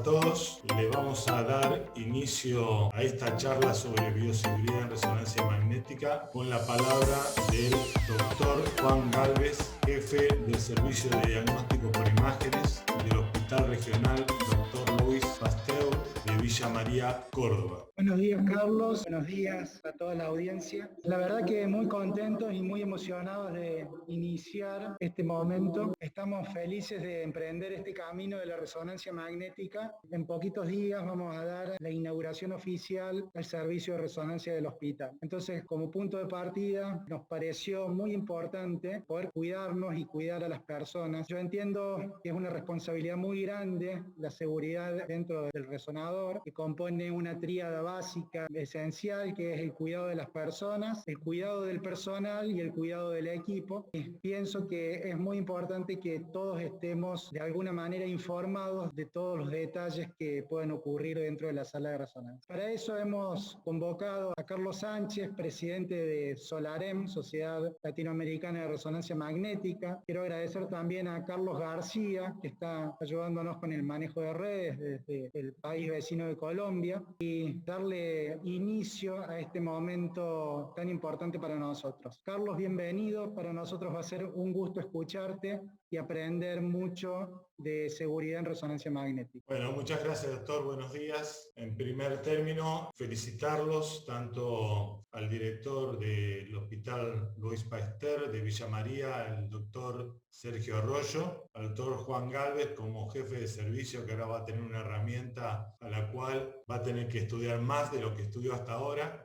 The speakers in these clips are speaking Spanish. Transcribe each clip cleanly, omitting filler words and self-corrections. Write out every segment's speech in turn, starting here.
todos. Le vamos a dar inicio a esta charla sobre bioseguridad en resonancia magnética con la palabra del doctor Juan Gálvez, jefe del Servicio de Diagnóstico por Imágenes del Hospital Regional Dr. Luis Pasteur de Villa María, Córdoba. Buenos días, Carlos. Buenos días a toda la audiencia. La verdad que muy contentos y muy emocionados de iniciar este momento. Estamos felices de emprender este camino de la resonancia magnética. En poquitos días vamos a dar la inauguración oficial al servicio de resonancia del hospital. Entonces, como punto de partida, nos pareció muy importante poder cuidarnos y cuidar a las personas. Yo entiendo que es una responsabilidad muy grande la seguridad dentro del resonador, que compone una tríada básica, esencial, que es el cuidado de las personas, el cuidado del personal y el cuidado del equipo. Y pienso que es muy importante que todos estemos de alguna manera informados de todos los detalles que pueden ocurrir dentro de la sala de resonancia. Para eso hemos convocado a Carlos Sánchez, presidente de SOLAREM, Sociedad Latinoamericana de Resonancia Magnética. Quiero agradecer también a Carlos García, que está ayudándonos con el manejo de redes desde el país vecino de Colombia, y darle inicio a este momento tan importante para nosotros. Carlos, bienvenido. Para nosotros va a ser un gusto escucharte y aprender mucho de seguridad en resonancia magnética. Bueno, muchas gracias, doctor. Buenos días. En primer término, felicitarlos tanto al director del Hospital Luis Pasteur de Villa María, el doctor Sergio Arroyo, al doctor Juan Gálvez como jefe de servicio, que ahora va a tener una herramienta a la cual va a tener que estudiar más de lo que estudió hasta ahora.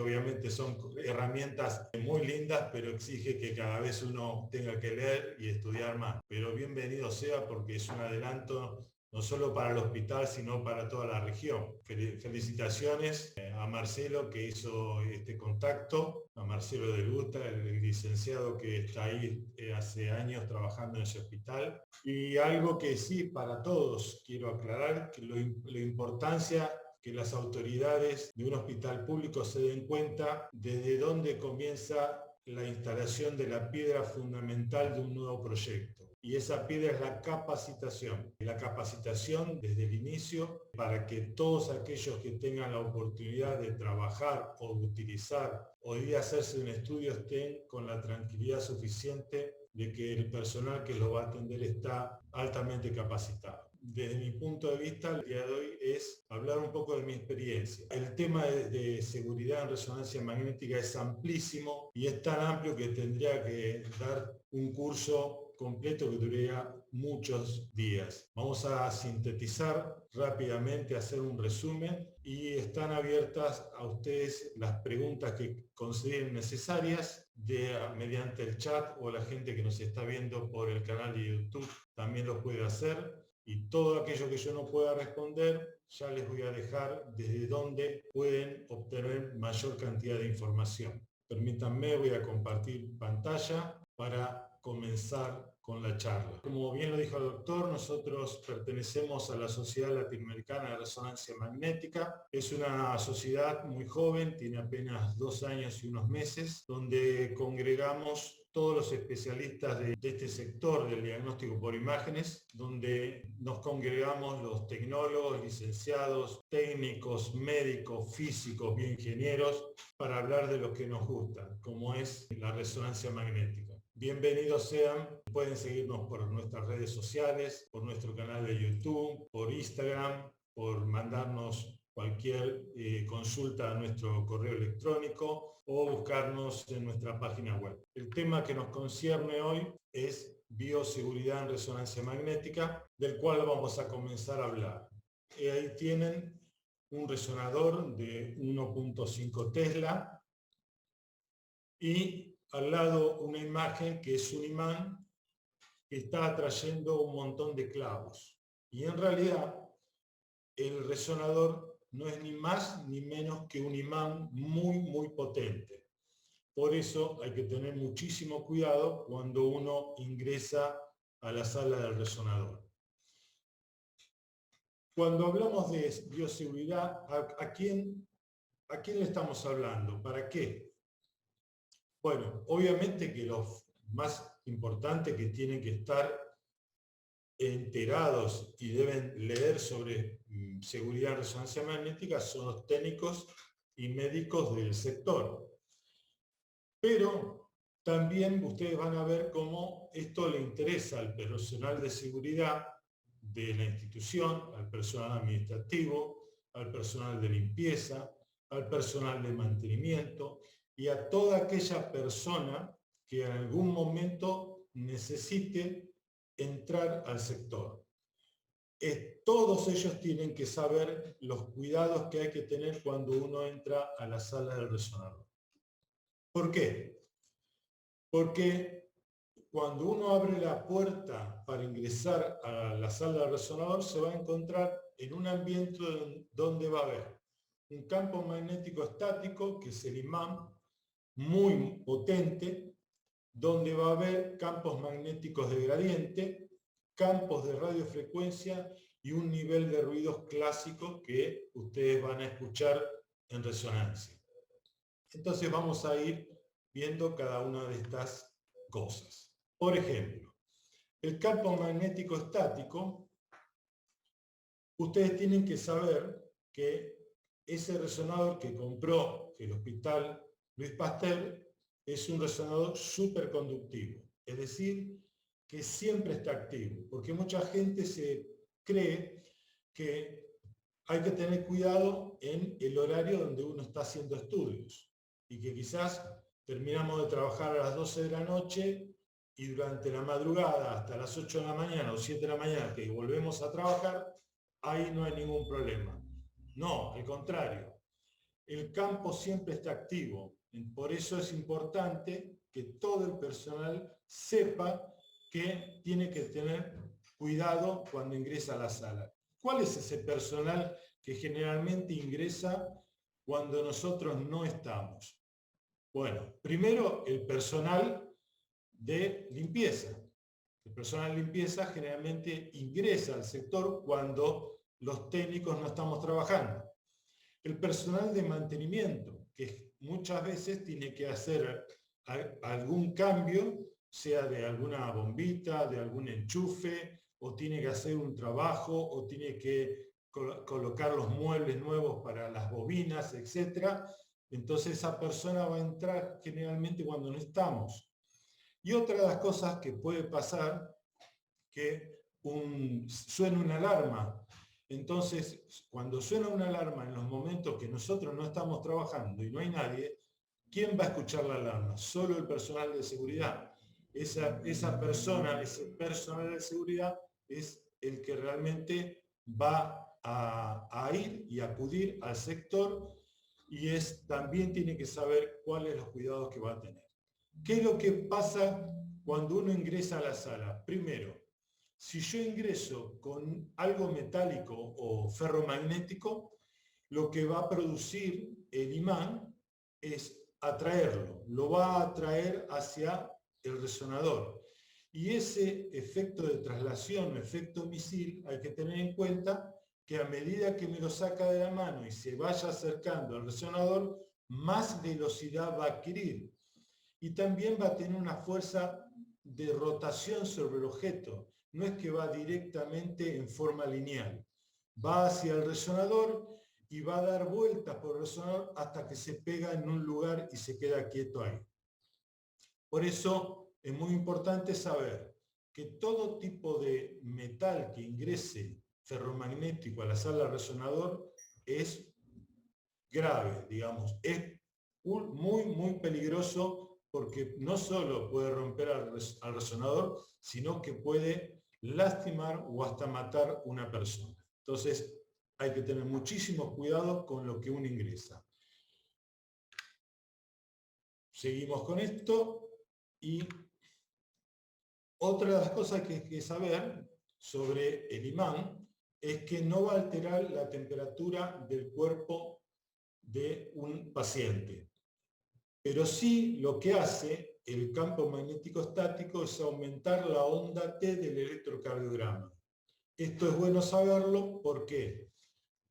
Obviamente son herramientas muy lindas, pero exige que cada vez uno tenga que leer y estudiar más. Pero bienvenido sea, porque es un adelanto no solo para el hospital, sino para toda la región. Felicitaciones a Marcelo, que hizo este contacto, a Marcelo del Gusta, el licenciado que está ahí hace años trabajando en ese hospital. Y algo que sí, para todos, quiero aclarar, que la importancia que las autoridades de un hospital público se den cuenta desde dónde comienza la instalación de la piedra fundamental de un nuevo proyecto. Y esa piedra es la capacitación. La capacitación desde el inicio para que todos aquellos que tengan la oportunidad de trabajar o de utilizar o de hacerse un estudio estén con la tranquilidad suficiente de que el personal que los va a atender está altamente capacitado. Desde mi punto de vista, el día de hoy es hablar un poco de mi experiencia. El tema de seguridad en resonancia magnética es amplísimo y es tan amplio que tendría que dar un curso completo que duraría muchos días. Vamos a sintetizar rápidamente, hacer un resumen, y están abiertas a ustedes las preguntas que consideren necesarias mediante el chat, o la gente que nos está viendo por el canal de YouTube también lo puede hacer. Y todo aquello que yo no pueda responder, ya les voy a dejar desde dónde pueden obtener mayor cantidad de información. Permítanme, voy a compartir pantalla para comenzar con la charla. Como bien lo dijo el doctor, nosotros pertenecemos a la Sociedad Latinoamericana de Resonancia Magnética. Es una sociedad muy joven, tiene apenas 2 años y unos meses, donde congregamos todos los especialistas de este sector del diagnóstico por imágenes, donde nos congregamos los tecnólogos, licenciados, técnicos, médicos, físicos, bioingenieros, para hablar de lo que nos gusta, como es la resonancia magnética. Bienvenidos sean, pueden seguirnos por nuestras redes sociales, por nuestro canal de YouTube, por Instagram, por mandarnos cualquier consulta a nuestro correo electrónico o buscarnos en nuestra página web. El tema que nos concierne hoy es bioseguridad en resonancia magnética, del cual vamos a comenzar a hablar. Ahí tienen un resonador de 1.5 Tesla y al lado una imagen que es un imán que está atrayendo un montón de clavos. Y en realidad el resonador no es ni más ni menos que un imán muy potente. Por eso hay que tener muchísimo cuidado cuando uno ingresa a la sala del resonador. Cuando hablamos de bioseguridad, ¿a quién le estamos hablando? ¿Para qué? Bueno, obviamente que lo más importante que tienen que estar enterados y deben leer sobre seguridad en resonancia magnética son los técnicos y médicos del sector. Pero también ustedes van a ver cómo esto le interesa al personal de seguridad de la institución, al personal administrativo, al personal de limpieza, al personal de mantenimiento y a toda aquella persona que en algún momento necesite entrar al sector. Todos ellos tienen que saber los cuidados que hay que tener cuando uno entra a la sala del resonador. ¿Por qué? Porque cuando uno abre la puerta para ingresar a la sala del resonador, se va a encontrar en un ambiente donde va a haber un campo magnético estático, que es el imán, muy potente, donde va a haber campos magnéticos de gradiente, campos de radiofrecuencia y un nivel de ruidos clásico que ustedes van a escuchar en resonancia. Entonces vamos a ir viendo cada una de estas cosas. Por ejemplo, el campo magnético estático, ustedes tienen que saber que ese resonador que compró el Hospital Luis Pasteur es un resonador superconductivo, es decir, que siempre está activo, porque mucha gente se cree que hay que tener cuidado en el horario donde uno está haciendo estudios y que quizás terminamos de trabajar a las 12 de la noche y durante la madrugada hasta las 8 de la mañana o 7 de la mañana que volvemos a trabajar, ahí no hay ningún problema. No, al contrario, el campo siempre está activo. Por eso es importante que todo el personal sepa que tiene que tener cuidado cuando ingresa a la sala. ¿Cuál es ese personal que generalmente ingresa cuando nosotros no estamos? Bueno, primero el personal de limpieza. El personal de limpieza generalmente ingresa al sector cuando los técnicos no estamos trabajando. El personal de mantenimiento, que muchas veces tiene que hacer algún cambio, sea de alguna bombita, de algún enchufe, o tiene que hacer un trabajo, o tiene que colocar los muebles nuevos para las bobinas, etc. Entonces esa persona va a entrar generalmente cuando no estamos. Y otra de las cosas que puede pasar, que suena una alarma. Entonces, cuando suena una alarma en los momentos que nosotros no estamos trabajando y no hay nadie, ¿quién va a escuchar la alarma? Solo el personal de seguridad. Esa persona, ese personal de seguridad es el que realmente va a ir y acudir al sector y también tiene que saber cuáles los cuidados que va a tener. ¿Qué es lo que pasa cuando uno ingresa a la sala? Primero, si yo ingreso con algo metálico o ferromagnético, lo que va a producir el imán es atraerlo, lo va a atraer hacia el resonador. Y ese efecto de traslación, efecto misil, hay que tener en cuenta que a medida que me lo saca de la mano y se vaya acercando al resonador, más velocidad va a adquirir. Y también va a tener una fuerza de rotación sobre el objeto. No es que va directamente en forma lineal. Va hacia el resonador y va a dar vueltas por el resonador hasta que se pega en un lugar y se queda quieto ahí. Por eso es muy importante saber que todo tipo de metal que ingrese ferromagnético a la sala del resonador es grave, digamos, es muy peligroso porque no solo puede romper al resonador, sino que puede lastimar o hasta matar una persona. Entonces hay que tener muchísimo cuidado con lo que uno ingresa. Seguimos con esto y otra de las cosas que hay que saber sobre el imán es que no va a alterar la temperatura del cuerpo de un paciente. Pero sí lo que hace el campo magnético estático es aumentar la onda T del electrocardiograma. Esto es bueno saberlo, ¿por qué?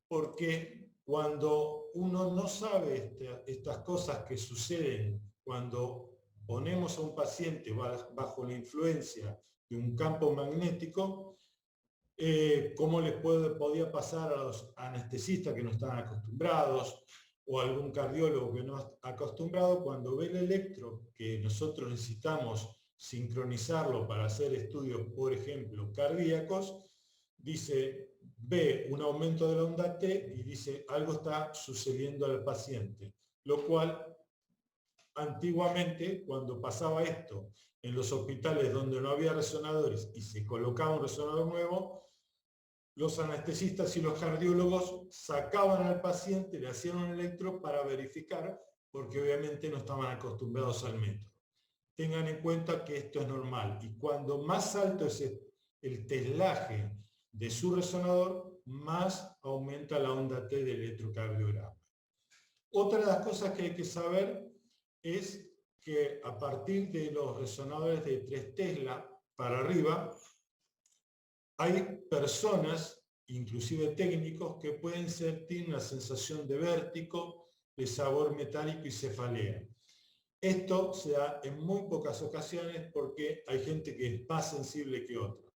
Porque cuando uno no sabe estas cosas que suceden cuando ponemos a un paciente bajo la influencia de un campo magnético, cómo les podía pasar a los anestesistas que no estaban acostumbrados o algún cardiólogo que no está acostumbrado cuando ve el electro, que nosotros necesitamos sincronizarlo para hacer estudios, por ejemplo, cardíacos, dice, ve un aumento de la onda T y dice, algo está sucediendo al paciente, lo cual antiguamente, cuando pasaba esto en los hospitales donde no había resonadores y se colocaba un resonador nuevo, los anestesistas y los cardiólogos sacaban al paciente, le hacían un electro para verificar, porque obviamente no estaban acostumbrados al método. Tengan en cuenta que esto es normal y cuando más alto es el teslaje de su resonador, más aumenta la onda T del electrocardiograma. Otra de las cosas que hay que saber es que a partir de los resonadores de 3 Tesla para arriba, hay personas, inclusive técnicos, que pueden sentir una sensación de vértigo, de sabor metálico y cefalea. Esto se da en muy pocas ocasiones porque hay gente que es más sensible que otra.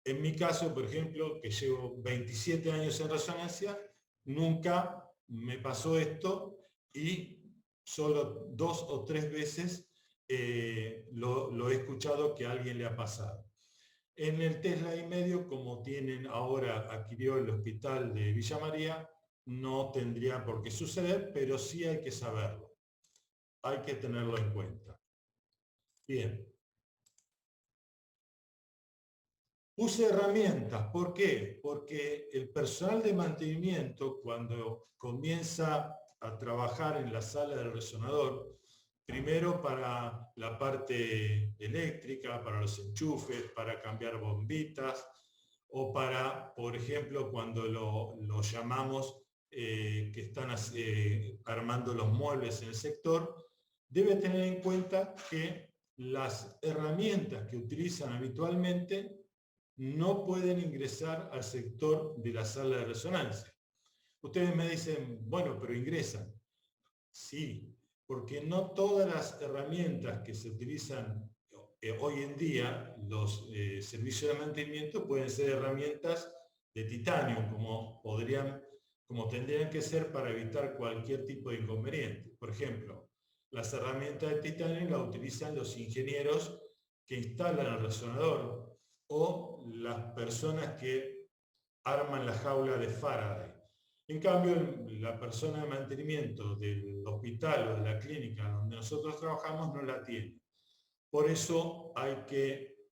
En mi caso, por ejemplo, que llevo 27 años en resonancia, nunca me pasó esto y solo 2 o 3 veces lo he escuchado que a alguien le ha pasado. En el Tesla y medio, como tienen ahora, adquirió el hospital de Villa María, no tendría por qué suceder, pero sí hay que saberlo. Hay que tenerlo en cuenta. Bien. Use herramientas. ¿Por qué? Porque el personal de mantenimiento, cuando comienza a trabajar en la sala del resonador, primero para la parte eléctrica, para los enchufes, para cambiar bombitas, o para, por ejemplo, cuando lo llamamos que están armando los muebles en el sector, debe tener en cuenta que las herramientas que utilizan habitualmente no pueden ingresar al sector de la sala de resonancia. Ustedes me dicen, bueno, pero ingresan. Sí, porque no todas las herramientas que se utilizan hoy en día, los servicios de mantenimiento, pueden ser herramientas de titanio, como tendrían que ser para evitar cualquier tipo de inconveniente. Por ejemplo, las herramientas de titanio las utilizan los ingenieros que instalan el resonador o las personas que arman la jaula de Faraday. En cambio, la persona de mantenimiento del hospital o de la clínica donde nosotros trabajamos no la tiene. Por eso hay que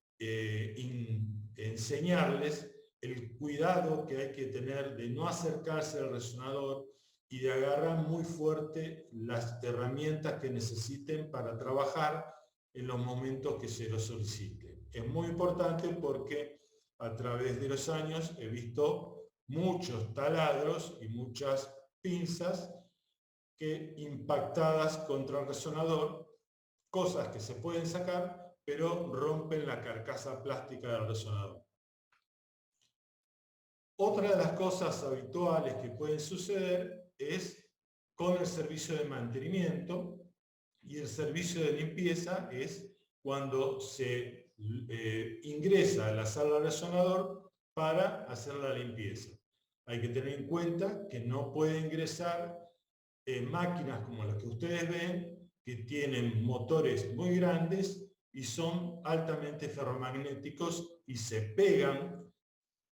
enseñarles el cuidado que hay que tener de no acercarse al resonador y de agarrar muy fuerte las herramientas que necesiten para trabajar en los momentos que se lo solicite. Es muy importante porque a través de los años he visto muchos taladros y muchas pinzas que impactadas contra el resonador, cosas que se pueden sacar, pero rompen la carcasa plástica del resonador. Otra de las cosas habituales que pueden suceder es con el servicio de mantenimiento, y el servicio de limpieza es cuando se ingresa a la sala del resonador para hacer la limpieza. Hay que tener en cuenta que no puede ingresar máquinas como las que ustedes ven, que tienen motores muy grandes y son altamente ferromagnéticos y se pegan,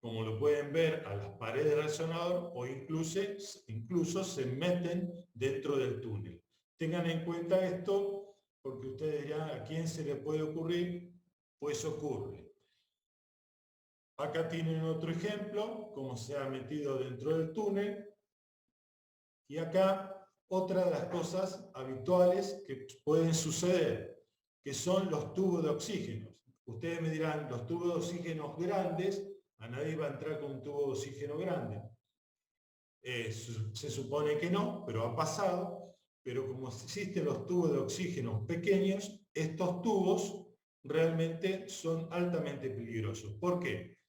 como lo pueden ver, a las paredes del resonador o incluso se meten dentro del túnel. Tengan en cuenta esto porque ustedes dirán, ¿a quién se le puede ocurrir? Pues ocurre. Acá tienen otro ejemplo, cómo se ha metido dentro del túnel. Y acá otra de las cosas habituales que pueden suceder, que son los tubos de oxígeno. Ustedes me dirán, los tubos de oxígeno grandes, a nadie va a entrar con un tubo de oxígeno grande. Se supone que no, pero ha pasado. Pero como existen los tubos de oxígeno pequeños, estos tubos realmente son altamente peligrosos. ¿Por qué?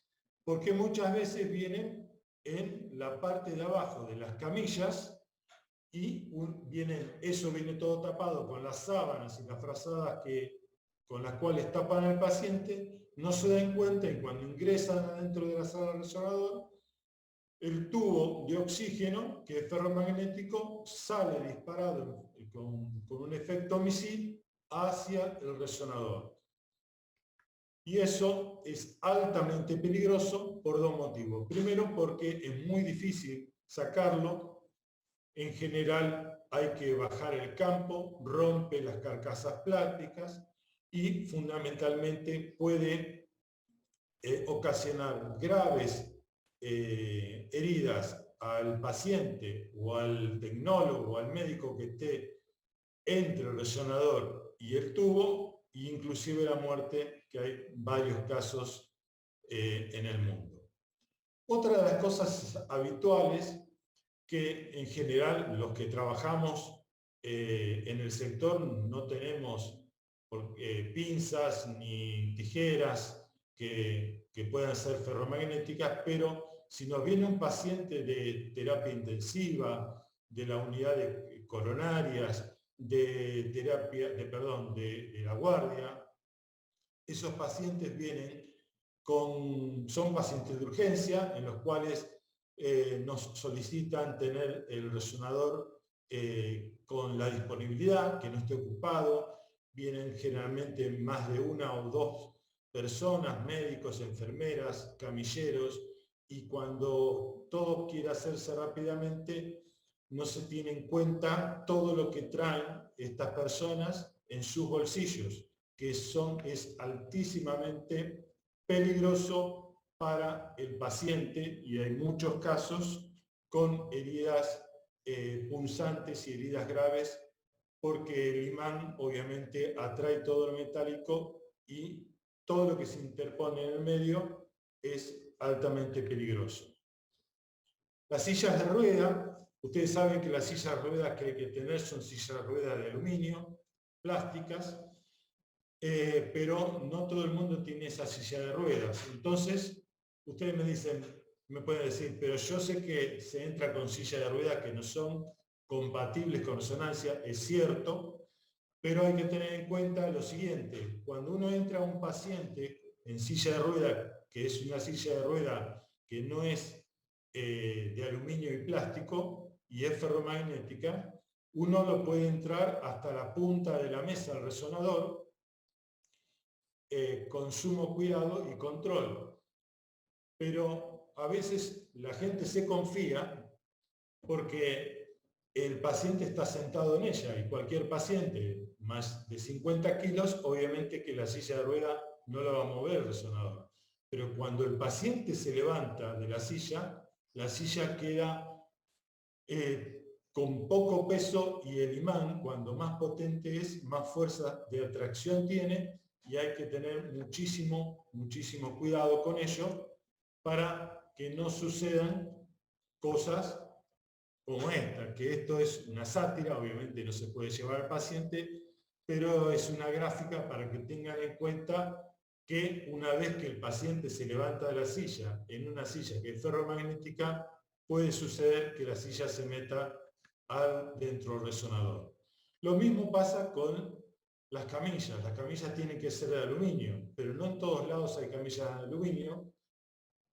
Porque muchas veces vienen en la parte de abajo de las camillas y eso viene todo tapado con las sábanas y las frazadas con las cuales tapan al paciente, no se dan cuenta y cuando ingresan adentro de la sala del resonador, el tubo de oxígeno, que es ferromagnético, sale disparado con un efecto misil hacia el resonador. Y eso es altamente peligroso por dos motivos. Primero, porque es muy difícil sacarlo. En general hay que bajar el campo, rompe las carcasas plásticas y fundamentalmente puede ocasionar graves heridas al paciente o al tecnólogo o al médico que esté entre el resonador y el tubo, e inclusive la muerte, que hay varios casos en el mundo. Otra de las cosas habituales que en general los que trabajamos en el sector no tenemos pinzas ni tijeras que puedan ser ferromagnéticas, pero si nos viene un paciente de terapia intensiva, de la unidad de coronarias, de la guardia, esos pacientes vienen son pacientes de urgencia en los cuales nos solicitan tener el resonador con la disponibilidad, que no esté ocupado. Vienen generalmente más de una o dos personas, médicos, enfermeras, camilleros, y cuando todo quiere hacerse rápidamente, no se tiene en cuenta todo lo que traen estas personas en sus bolsillos, que es altísimamente peligroso para el paciente, y hay muchos casos con heridas punzantes y heridas graves, porque el imán obviamente atrae todo lo metálico y todo lo que se interpone en el medio es altamente peligroso. Las sillas de rueda, ustedes saben que las sillas de ruedas que hay que tener son sillas de ruedas de aluminio, plásticas, pero no todo el mundo tiene esa silla de ruedas. Entonces, ustedes me pueden decir, pero yo sé que se entra con silla de ruedas que no son compatibles con resonancia, es cierto, pero hay que tener en cuenta lo siguiente: cuando uno entra a un paciente en silla de ruedas, que es una silla de ruedas que no es de aluminio y plástico y es ferromagnética, uno lo puede entrar hasta la punta de la mesa del resonador, con sumo cuidado y control. Pero a veces la gente se confía porque el paciente está sentado en ella, y cualquier paciente más de 50 kilos, obviamente que la silla de rueda no la va a mover el resonador. Pero cuando el paciente se levanta de la silla queda con poco peso, y el imán, cuando más potente es, más fuerza de atracción tiene, y hay que tener muchísimo cuidado con ello para que no sucedan cosas como esta, que esto es una sátira, obviamente no se puede llevar al paciente, pero es una gráfica para que tengan en cuenta que una vez que el paciente se levanta de la silla, en una silla que es ferromagnética, puede suceder que la silla se meta dentro del resonador. Lo mismo pasa con las camillas tienen que ser de aluminio, pero no en todos lados hay camillas de aluminio,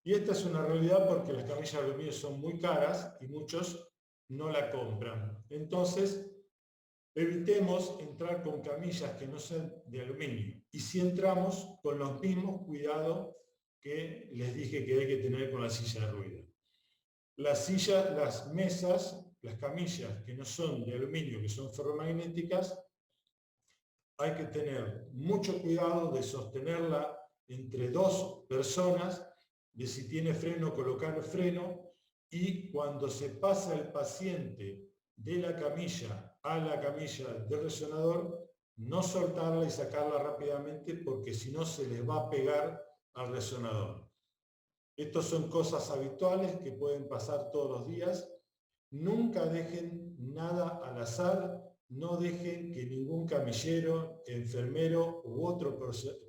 y esta es una realidad porque las camillas de aluminio son muy caras y muchos no la compran. Entonces, evitemos entrar con camillas que no sean de aluminio, y si entramos, con los mismos cuidados que les dije que hay que tener con la silla de ruedas. Las mesas, las camillas que no son de aluminio, que son ferromagnéticas, hay que tener mucho cuidado de sostenerla entre dos personas, de si tiene freno, colocar el freno, y cuando se pasa el paciente de la camilla a la camilla del resonador, no soltarla y sacarla rápidamente, porque si no se les va a pegar al resonador. Estas son cosas habituales que pueden pasar todos los días. Nunca dejen nada al azar, no dejen que ningún camillero, enfermero u otro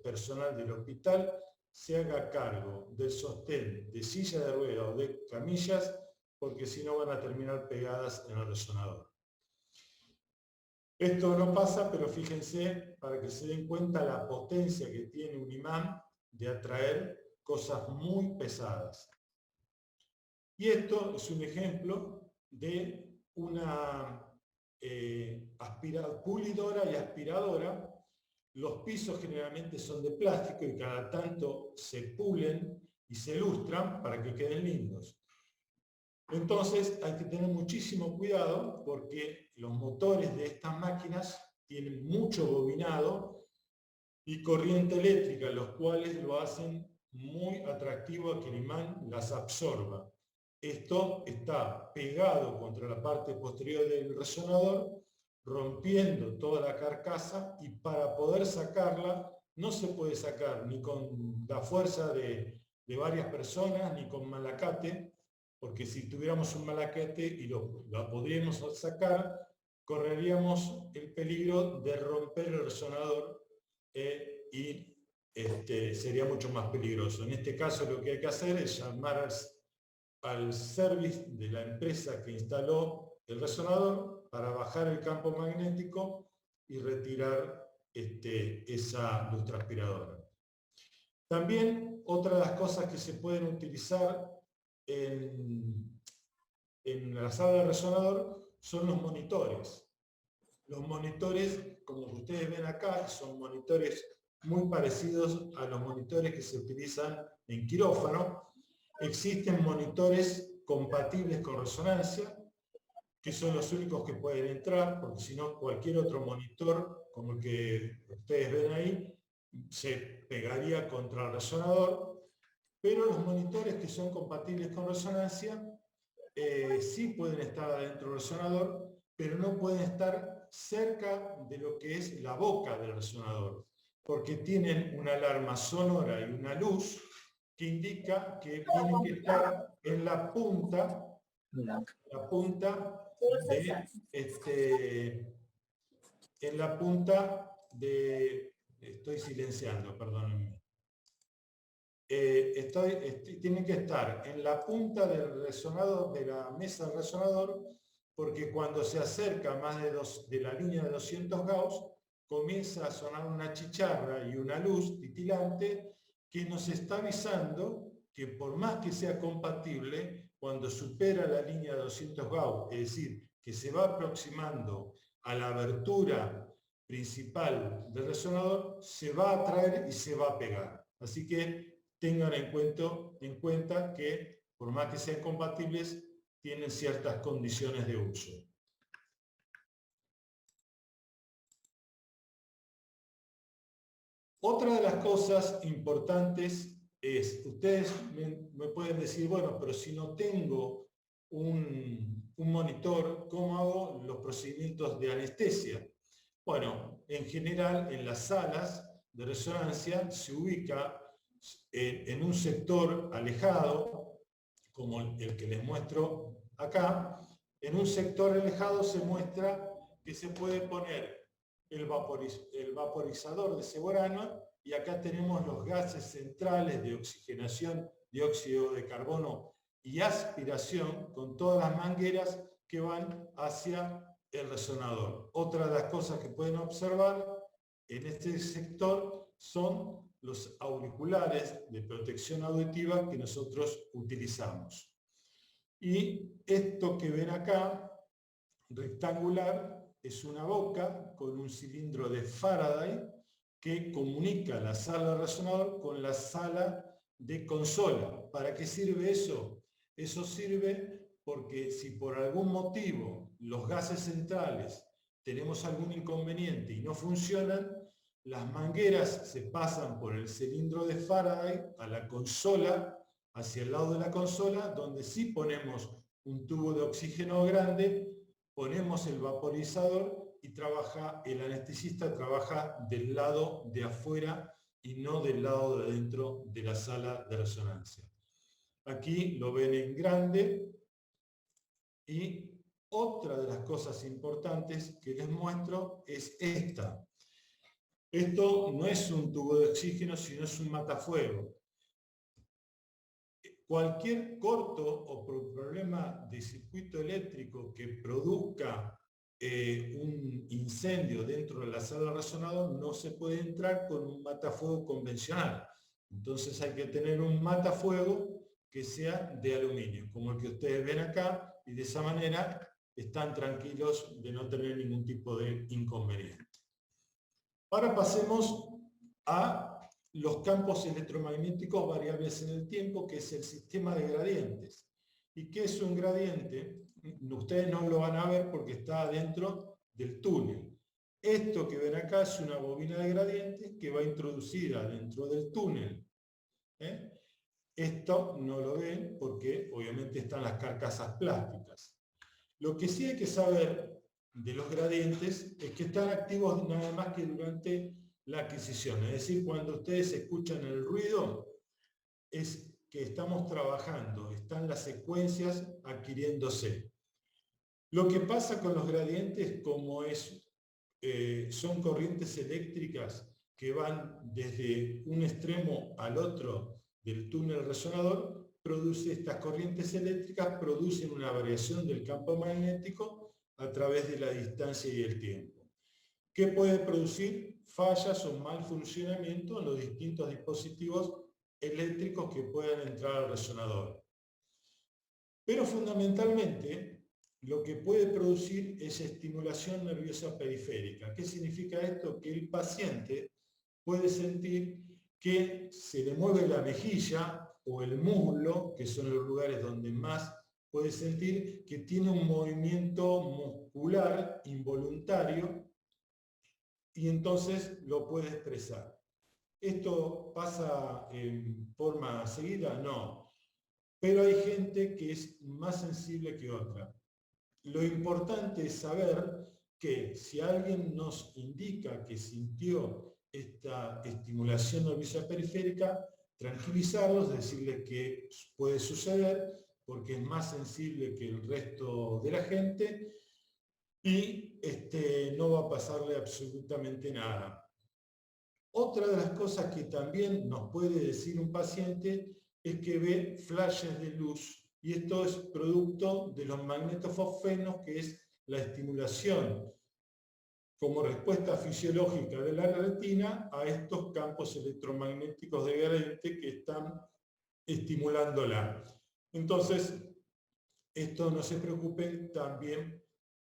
personal del hospital se haga cargo del sostén de silla de ruedas o de camillas, porque si no van a terminar pegadas en el resonador. Esto no pasa, pero fíjense, para que se den cuenta la potencia que tiene un imán, de atraer cosas muy pesadas. Y esto es un ejemplo de una pulidora y aspiradora. Los pisos generalmente son de plástico y cada tanto se pulen y se lustran para que queden lindos. Entonces hay que tener muchísimo cuidado porque los motores de estas máquinas tienen mucho bobinado y corriente eléctrica, los cuales lo hacen muy atractivo a que el imán las absorba. Esto está pegado contra la parte posterior del resonador, rompiendo toda la carcasa, y para poder sacarla no se puede sacar ni con la fuerza de varias personas ni con malacate, porque si tuviéramos un malacate y lo podríamos sacar, correríamos el peligro de romper el resonador y sería mucho más peligroso. En este caso lo que hay que hacer es llamar al service de la empresa que instaló el resonador para bajar el campo magnético y retirar esa lustroaspiradora. También otra de las cosas que se pueden utilizar en la sala de resonador son los monitores. Los monitores, como ustedes ven acá, son monitores muy parecidos a los monitores que se utilizan en quirófano. Existen monitores compatibles con resonancia, que son los únicos que pueden entrar, porque si no, cualquier otro monitor, como el que ustedes ven ahí, se pegaría contra el resonador. Pero los monitores que son compatibles con resonancia sí pueden estar adentro del resonador, pero no pueden estar cerca de lo que es la boca del resonador, porque tienen una alarma sonora y una luz que indica que tienen que estar en la punta estoy silenciando, perdónenme. Tienen que estar en la punta del resonador, de la mesa del resonador, porque cuando se acerca más de la línea de 200 Gauss, comienza a sonar una chicharra y una luz titilante que nos está avisando que por más que sea compatible, cuando supera la línea de 200 Gauss, es decir, que se va aproximando a la abertura principal del resonador, se va a atraer y se va a pegar. Así que tengan en cuenta que, por más que sean compatibles, tienen ciertas condiciones de uso. Otra de las cosas importantes es, ustedes me pueden decir, bueno, pero si no tengo un monitor, ¿cómo hago los procedimientos de anestesia? Bueno, en general en las salas de resonancia se ubica en un sector alejado, como el que les muestro acá. En un sector alejado se muestra que se puede poner el vaporizador de seborano, y acá tenemos los gases centrales de oxigenación, dióxido de carbono y aspiración, con todas las mangueras que van hacia el resonador. Otra de las cosas que pueden observar en este sector son los auriculares de protección auditiva que nosotros utilizamos. Y esto que ven acá, rectangular, es una boca con un cilindro de Faraday que comunica la sala de resonador con la sala de consola. ¿Para qué sirve eso? Eso sirve porque si por algún motivo los gases centrales tenemos algún inconveniente y no funcionan, las mangueras se pasan por el cilindro de Faraday a la consola, hacia el lado de la consola, donde sí ponemos un tubo de oxígeno grande, ponemos el vaporizador y el anestesista trabaja del lado de afuera y no del lado de adentro de la sala de resonancia. Aquí lo ven en grande. Y otra de las cosas importantes que les muestro es esta. Esto no es un tubo de oxígeno, sino es un matafuego. Cualquier corto o problema de circuito eléctrico que produzca un incendio dentro de la sala de resonador no se puede entrar con un matafuego convencional. Entonces hay que tener un matafuego que sea de aluminio, como el que ustedes ven acá, y de esa manera están tranquilos de no tener ningún tipo de inconveniente. Ahora pasemos a los campos electromagnéticos variables en el tiempo, que es el sistema de gradientes. ¿Y qué es un gradiente? Ustedes no lo van a ver porque está dentro del túnel. Esto que ven acá es una bobina de gradientes que va introducida dentro del túnel. Esto no lo ven porque obviamente están las carcasas plásticas. Lo que sí hay que saber de los gradientes es que están activos nada más que durante la adquisición. Es decir, cuando ustedes escuchan el ruido, es que estamos trabajando, están las secuencias adquiriéndose. Lo que pasa con los gradientes, como son corrientes eléctricas que van desde un extremo al otro del túnel resonador, estas corrientes eléctricas producen una variación del campo magnético a través de la distancia y el tiempo, que puede producir fallas o mal funcionamiento en los distintos dispositivos eléctricos que puedan entrar al resonador. Pero fundamentalmente, lo que puede producir es estimulación nerviosa periférica. ¿Qué significa esto? Que el paciente puede sentir que se le mueve la mejilla o el muslo, que son los lugares donde más puede sentir que tiene un movimiento muscular involuntario y entonces lo puede expresar. ¿Esto pasa en forma seguida? No. Pero hay gente que es más sensible que otra. Lo importante es saber que si alguien nos indica que sintió esta estimulación nerviosa periférica, tranquilizarlos, decirles que puede suceder porque es más sensible que el resto de la gente y no va a pasarle absolutamente nada. Otra de las cosas que también nos puede decir un paciente es que ve flashes de luz, y esto es producto de los magnetofosfenos, que es la estimulación como respuesta fisiológica de la retina a estos campos electromagnéticos de gradiente que están estimulándola. Entonces, esto no se preocupen, también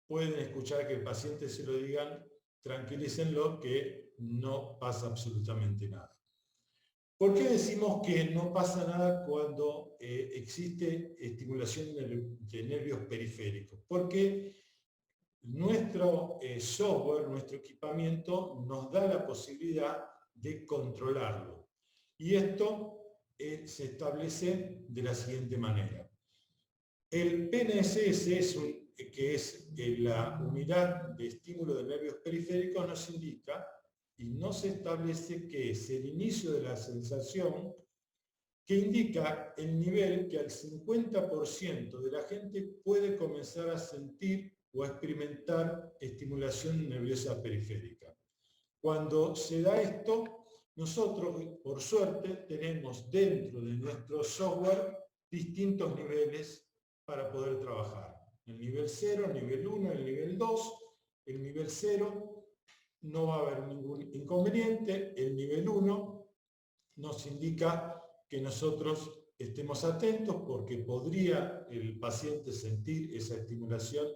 pueden escuchar que el paciente se lo digan, tranquilícenlo que no pasa absolutamente nada. ¿Por qué decimos que no pasa nada cuando existe estimulación de nervios periféricos? Porque nuestro software, nuestro equipamiento, nos da la posibilidad de controlarlo. Y esto se establece de la siguiente manera. El PNSS, que es la unidad de estímulo de nervios periféricos, nos indica y nos establece que es el inicio de la sensación que indica el nivel que al 50% de la gente puede comenzar a sentir o a experimentar estimulación nerviosa periférica. Cuando se da esto, nosotros, por suerte, tenemos dentro de nuestro software distintos niveles para poder trabajar. El nivel 0, el nivel 1, el nivel 2, el nivel 0 no va a haber ningún inconveniente, el nivel 1 nos indica que nosotros estemos atentos porque podría el paciente sentir esa estimulación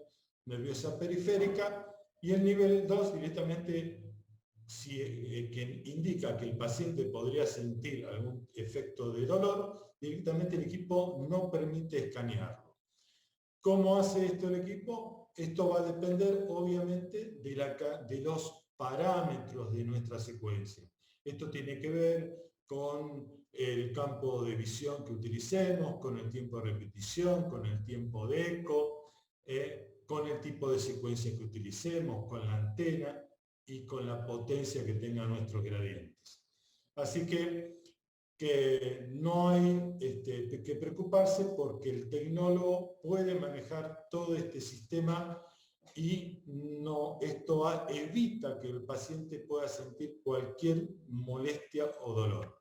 nerviosa periférica, y el nivel 2 directamente que indica que el paciente podría sentir algún efecto de dolor, directamente el equipo no permite escanearlo. ¿Cómo hace esto el equipo? Esto va a depender obviamente de los parámetros de nuestra secuencia. Esto tiene que ver con el campo de visión que utilicemos, con el tiempo de repetición, con el tiempo de eco, con el tipo de secuencia que utilicemos, con la antena y con la potencia que tengan nuestros gradientes. Así que no hay que preocuparse porque el tecnólogo puede manejar todo este sistema y esto evita que el paciente pueda sentir cualquier molestia o dolor.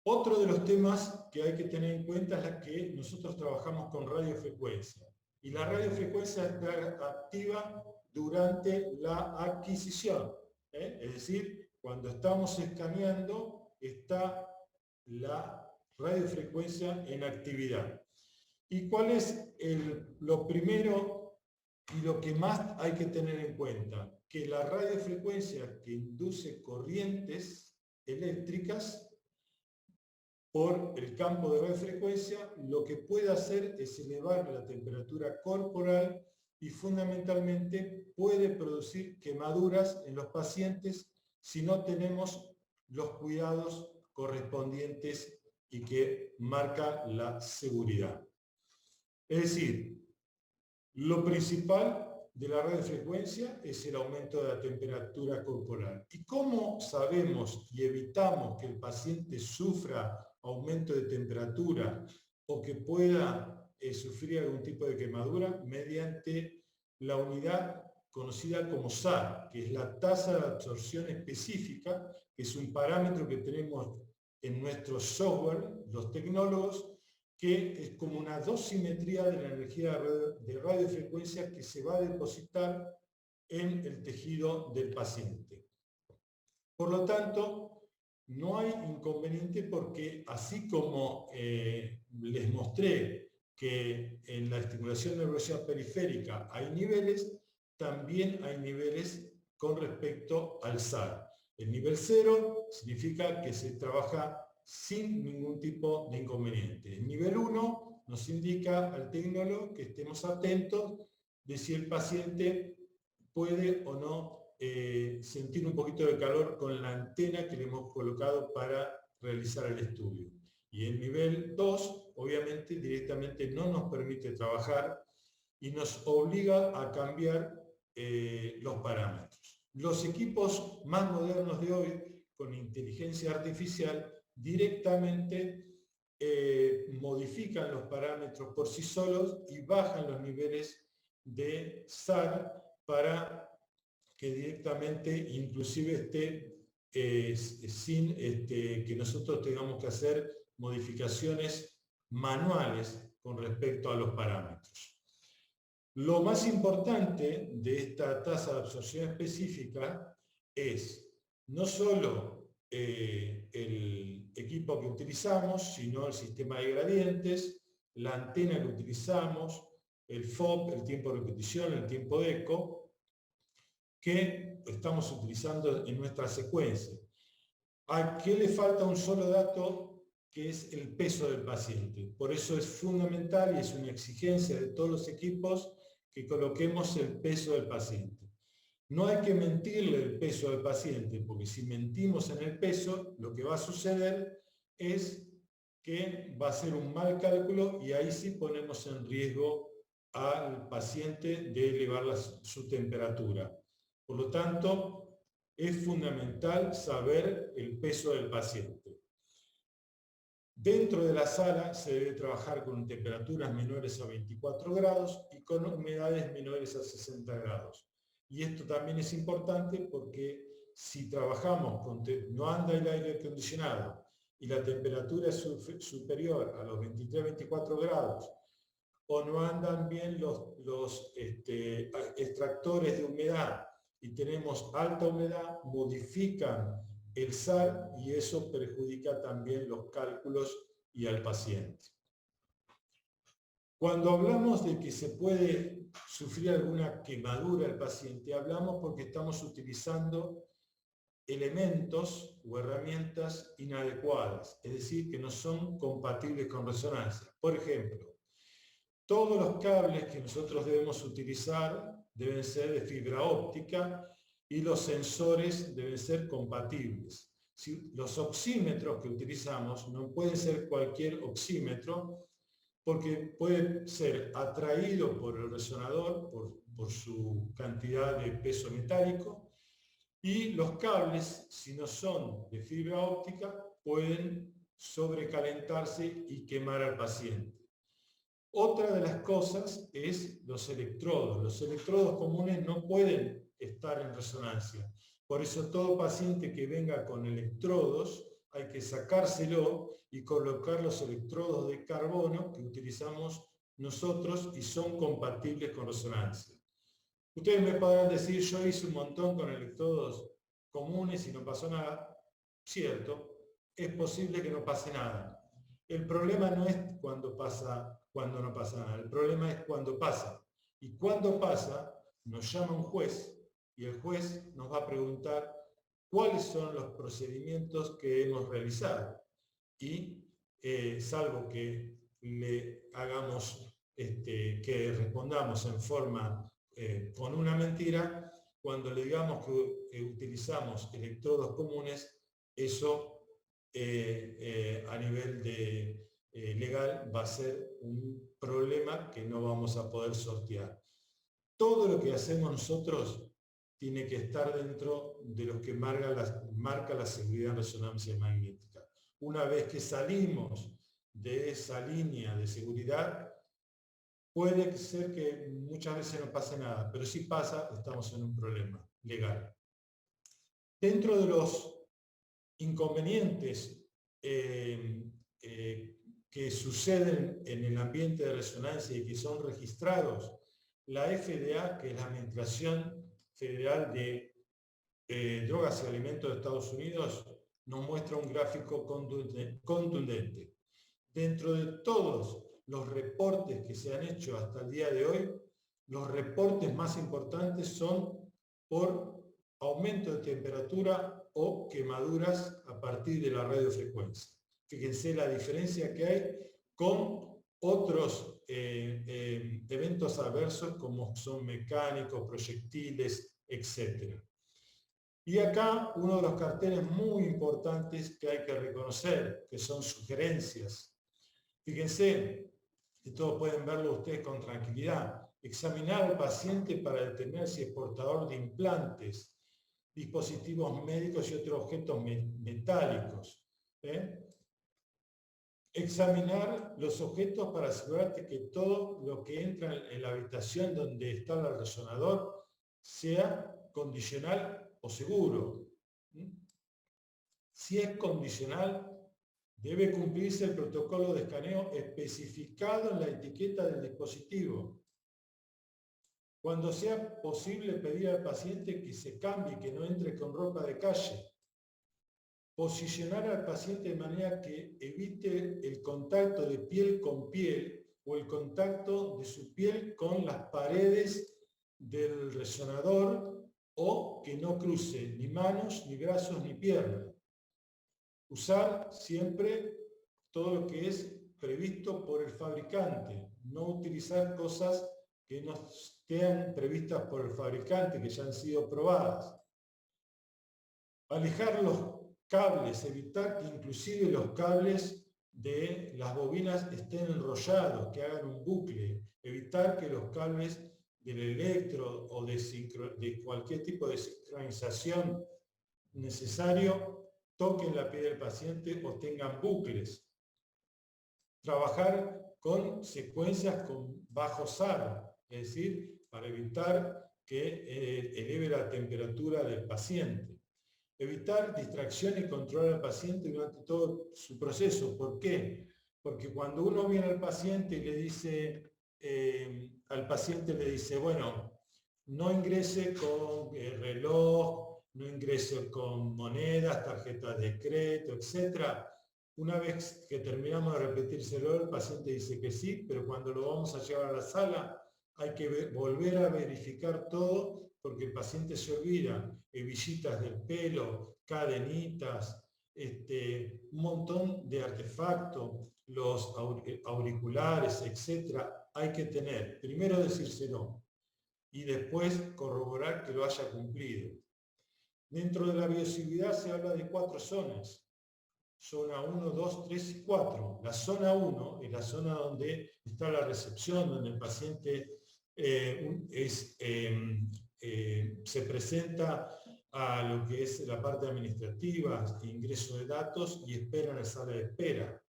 Otro de los temas que hay que tener en cuenta es la que nosotros trabajamos con radiofrecuencia. Y la radiofrecuencia está activa durante la adquisición. Es decir, cuando estamos escaneando está la radiofrecuencia en actividad. ¿Y cuál es lo primero y lo que más hay que tener en cuenta? Que la radiofrecuencia que induce corrientes eléctricas por el campo de radiofrecuencia, lo que puede hacer es elevar la temperatura corporal y fundamentalmente puede producir quemaduras en los pacientes si no tenemos los cuidados correspondientes y que marcan la seguridad. Es decir, lo principal de la radiofrecuencia es el aumento de la temperatura corporal. ¿Y cómo sabemos y evitamos que el paciente sufra aumento de temperatura o que pueda sufrir algún tipo de quemadura? Mediante la unidad conocida como SAR, que es la tasa de absorción específica, que es un parámetro que tenemos en nuestro software, los tecnólogos, que es como una dosimetría de la energía de radiofrecuencia que se va a depositar en el tejido del paciente. Por lo tanto, no hay inconveniente porque así como les mostré que en la estimulación nerviosa periférica hay niveles, también hay niveles con respecto al SAR. El nivel 0 significa que se trabaja sin ningún tipo de inconveniente. El nivel 1 nos indica al tecnólogo que estemos atentos de si el paciente puede o no sentir un poquito de calor con la antena que le hemos colocado para realizar el estudio. Y el nivel 2, obviamente, directamente no nos permite trabajar y nos obliga a cambiar los parámetros. Los equipos más modernos de hoy, con inteligencia artificial, directamente modifican los parámetros por sí solos y bajan los niveles de SAR para que directamente inclusive esté sin que nosotros tengamos que hacer modificaciones manuales con respecto a los parámetros. Lo más importante de esta tasa de absorción específica es no solo el equipo que utilizamos, sino el sistema de gradientes, la antena que utilizamos, el FOB, el tiempo de repetición, el tiempo de eco, que estamos utilizando en nuestra secuencia. ¿A qué le falta un solo dato? Que es el peso del paciente. Por eso es fundamental y es una exigencia de todos los equipos que coloquemos el peso del paciente. No hay que mentirle el peso del paciente, porque si mentimos en el peso, lo que va a suceder es que va a ser un mal cálculo y ahí sí ponemos en riesgo al paciente de elevar su temperatura. Por lo tanto, es fundamental saber el peso del paciente. Dentro de la sala se debe trabajar con temperaturas menores a 24 grados y con humedades menores a 60 grados. Y esto también es importante porque si trabajamos no anda el aire acondicionado y la temperatura es superior a los 23-24 grados, o no andan bien los extractores de humedad y tenemos alta humedad, modifican el SAR y eso perjudica también los cálculos y al paciente. Cuando hablamos de que se puede sufrir alguna quemadura al paciente, hablamos porque estamos utilizando elementos o herramientas inadecuadas, es decir, que no son compatibles con resonancia. Por ejemplo, todos los cables que nosotros debemos utilizar deben ser de fibra óptica y los sensores deben ser compatibles. Los oxímetros que utilizamos no pueden ser cualquier oxímetro porque puede ser atraído por el resonador por su cantidad de peso metálico y los cables, si no son de fibra óptica, pueden sobrecalentarse y quemar al paciente. Otra de las cosas es los electrodos. Los electrodos comunes no pueden estar en resonancia. Por eso todo paciente que venga con electrodos hay que sacárselo y colocar los electrodos de carbono que utilizamos nosotros y son compatibles con resonancia. Ustedes me podrán decir, yo hice un montón con electrodos comunes y no pasó nada. Cierto, es posible que no pase nada. El problema no es cuando no pasa nada, el problema es cuando pasa. Y cuando pasa, nos llama un juez y el juez nos va a preguntar cuáles son los procedimientos que hemos realizado. Y salvo que le hagamos, que respondamos en forma con una mentira, cuando le digamos que utilizamos electrodos comunes, eso a nivel legal va a ser un problema que no vamos a poder sortear. Todo lo que hacemos nosotros tiene que estar dentro de lo que marca la seguridad en resonancia magnética. Una vez que salimos de esa línea de seguridad, puede ser que muchas veces no pase nada, pero si pasa, estamos en un problema legal. Dentro de los inconvenientes que suceden en el ambiente de resonancia y que son registrados, la FDA, que es la Administración Federal de Drogas y Alimentos de Estados Unidos, nos muestra un gráfico contundente. Dentro de todos los reportes que se han hecho hasta el día de hoy, los reportes más importantes son por aumento de temperatura o quemaduras a partir de la radiofrecuencia. Fíjense la diferencia que hay con otros eventos adversos como son mecánicos, proyectiles, etc. Y acá uno de los carteles muy importantes que hay que reconocer, que son sugerencias. Fíjense, esto pueden verlo ustedes con tranquilidad. Examinar al paciente para determinar si es portador de implantes, dispositivos médicos y otros objetos metálicos. Examinar los objetos para asegurarte que todo lo que entra en la habitación donde está el resonador sea condicional o seguro. Si es condicional, debe cumplirse el protocolo de escaneo especificado en la etiqueta del dispositivo. Cuando sea posible, pedir al paciente que se cambie, que no entre con ropa de calle. Posicionar al paciente de manera que evite el contacto de piel con piel o el contacto de su piel con las paredes del resonador o que no cruce ni manos, ni brazos, ni piernas. Usar siempre todo lo que es previsto por el fabricante. No utilizar cosas que no estén previstas por el fabricante, que ya han sido probadas. Alejar los cables, evitar que inclusive los cables de las bobinas estén enrollados, que hagan un bucle. Evitar que los cables del electro o de cualquier tipo de sincronización necesario toquen la piel del paciente o tengan bucles. Trabajar con secuencias con bajo SAR, es decir, para evitar que eleve la temperatura del paciente. Evitar distracción y controlar al paciente durante todo su proceso. ¿Por qué? Porque cuando uno viene al paciente y le dice, bueno, no ingrese con reloj, no ingrese con monedas, tarjetas de crédito, etc. Una vez que terminamos de repetírselo, el paciente dice que sí, pero cuando lo vamos a llevar a la sala, hay que volver a verificar todo, porque el paciente se olvida, hebillitas del pelo, cadenitas, un montón de artefactos, los auriculares, etc. Hay que tener, primero decírselo y después corroborar que lo haya cumplido. Dentro de la bioseguridad se habla de 4 zonas. Zona 1, 2, 3 y 4. La zona 1 es la zona donde está la recepción, donde el paciente se presenta a lo que es la parte administrativa, ingreso de datos y espera en la sala de espera.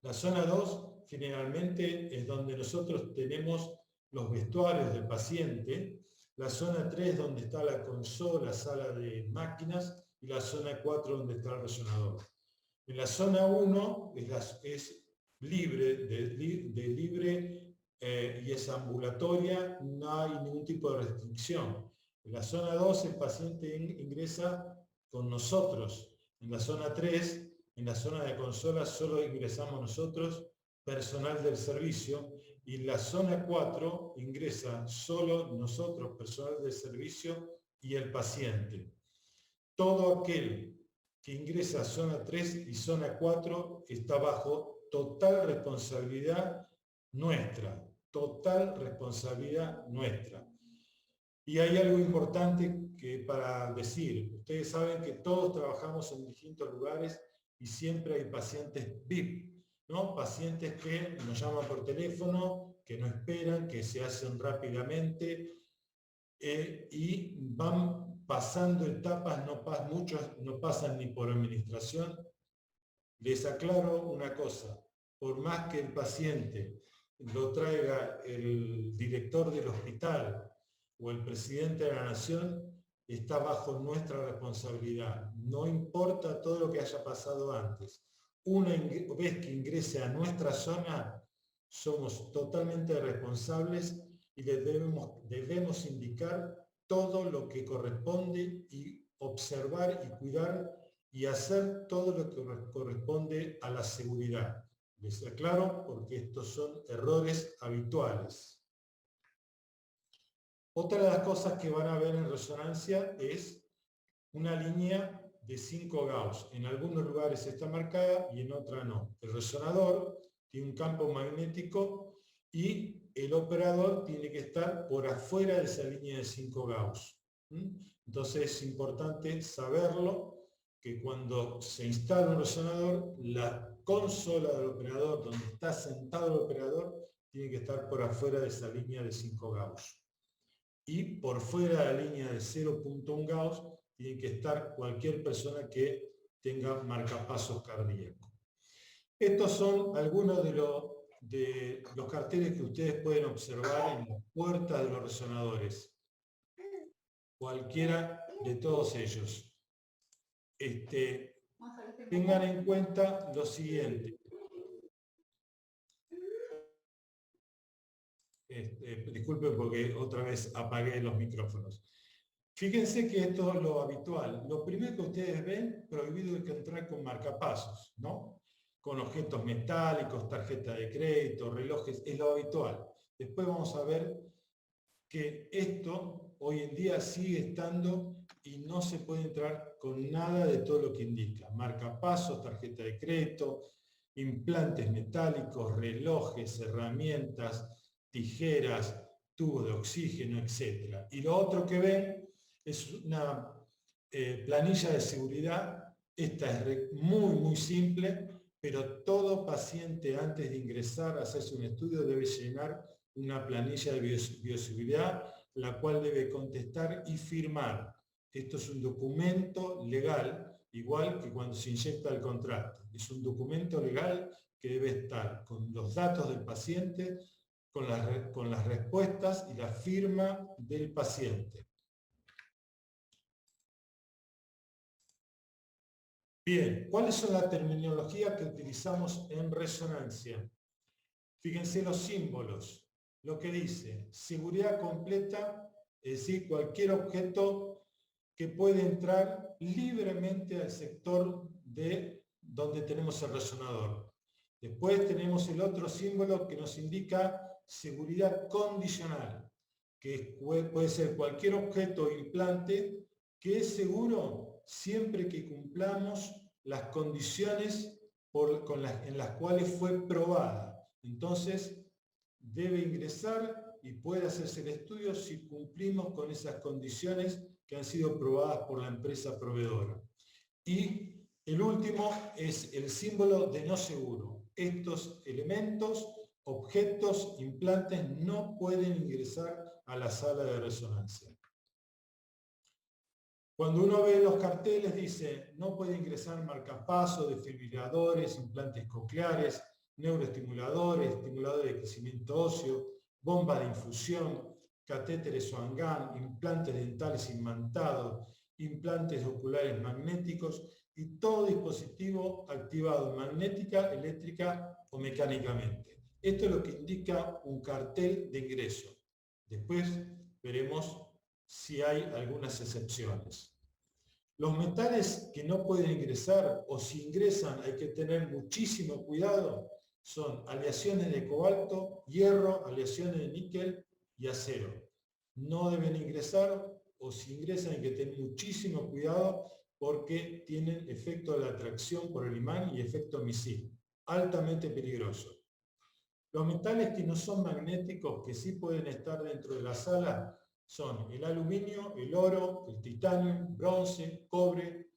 La zona 2 generalmente es donde nosotros tenemos los vestuarios del paciente. La zona 3 donde está la consola, sala de máquinas, y la zona 4 donde está el resonador. En la zona 1 es libre, y es ambulatoria, no hay ningún tipo de restricción. En la zona 2 el paciente ingresa con nosotros En la zona 3, en la zona de consola, solo ingresamos nosotros, personal del servicio, y en la zona 4 ingresa solo nosotros, personal del servicio, y el paciente. Todo aquel que ingresa a zona 3 y zona 4 está bajo total responsabilidad nuestra, total responsabilidad nuestra. Y hay algo importante que para decir, ustedes saben que todos trabajamos en distintos lugares y siempre hay pacientes VIP, ¿no? Pacientes que nos llaman por teléfono, que no esperan, que se hacen rápidamente y van pasando etapas, muchos no pasan ni por administración. Les aclaro una cosa, por más que el paciente lo traiga el director del hospital o el presidente de la nación, está bajo nuestra responsabilidad. No importa todo lo que haya pasado antes. Una vez que ingrese a nuestra zona, somos totalmente responsables y le debemos indicar todo lo que corresponde y observar y cuidar y hacer todo lo que corresponde a la seguridad. Les aclaro porque estos son errores habituales. Otra de las cosas que van a ver en resonancia es una línea de 5 Gauss. En algunos lugares está marcada y en otras no. El resonador tiene un campo magnético y el operador tiene que estar por afuera de esa línea de 5 Gauss. Entonces es importante saberlo, que cuando se instala un resonador, la consola del operador, donde está sentado el operador, tiene que estar por afuera de esa línea de 5 Gauss. Y por fuera de la línea de 0.1 Gauss tiene que estar cualquier persona que tenga marcapasos cardíacos. Estos son algunos de los carteles que ustedes pueden observar en las puertas de los resonadores. Cualquiera de todos ellos. Tengan en cuenta lo siguiente. Disculpen porque otra vez apagué los micrófonos. Fíjense que esto es lo habitual. Lo primero que ustedes ven, prohibido entrar con marcapasos, ¿no? Con objetos metálicos, tarjeta de crédito, relojes, es lo habitual. Después vamos a ver que esto hoy en día sigue estando y no se puede entrar con nada de todo lo que indica. Marcapasos, tarjeta de crédito, implantes metálicos, relojes, herramientas, tijeras, tubos de oxígeno, etc. Y lo otro que ven es una planilla de seguridad. Esta es muy simple, pero todo paciente antes de ingresar a hacerse un estudio debe llenar una planilla de bioseguridad, la cual debe contestar y firmar. Esto es un documento legal, igual que cuando se inyecta el contrato. Es un documento legal que debe estar con los datos del paciente, con las respuestas y la firma del paciente. Bien, ¿cuáles son las terminologías que utilizamos en resonancia? Fíjense los símbolos. Lo que dice, seguridad completa, es decir, cualquier objeto que puede entrar libremente al sector de donde tenemos el resonador. Después tenemos el otro símbolo que nos indica seguridad condicional, que puede ser cualquier objeto o implante que es seguro siempre que cumplamos las condiciones en las cuales fue probada. Entonces, debe ingresar y puede hacerse el estudio si cumplimos con esas condiciones que han sido probadas por la empresa proveedora. Y el último es el símbolo de no seguro. Estos elementos, objetos, implantes no pueden ingresar a la sala de resonancia. Cuando uno ve los carteles dice no puede ingresar marcapasos, desfibriladores, implantes cocleares, neuroestimuladores, estimuladores de crecimiento óseo, bombas de infusión, catéteres Swan-Ganz, implantes dentales imantados, implantes oculares magnéticos y todo dispositivo activado magnética, eléctrica o mecánicamente. Esto es lo que indica un cartel de ingreso. Después veremos si hay algunas excepciones. Los metales que no pueden ingresar o si ingresan hay que tener muchísimo cuidado son aleaciones de cobalto, hierro, aleaciones de níquel y acero. No deben ingresar o si ingresan hay que tener muchísimo cuidado porque tienen efecto de atracción por el imán y efecto misil, altamente peligroso. Los metales que no son magnéticos, que sí pueden estar dentro de la sala, son el aluminio, el oro, el titanio, bronce, cobre,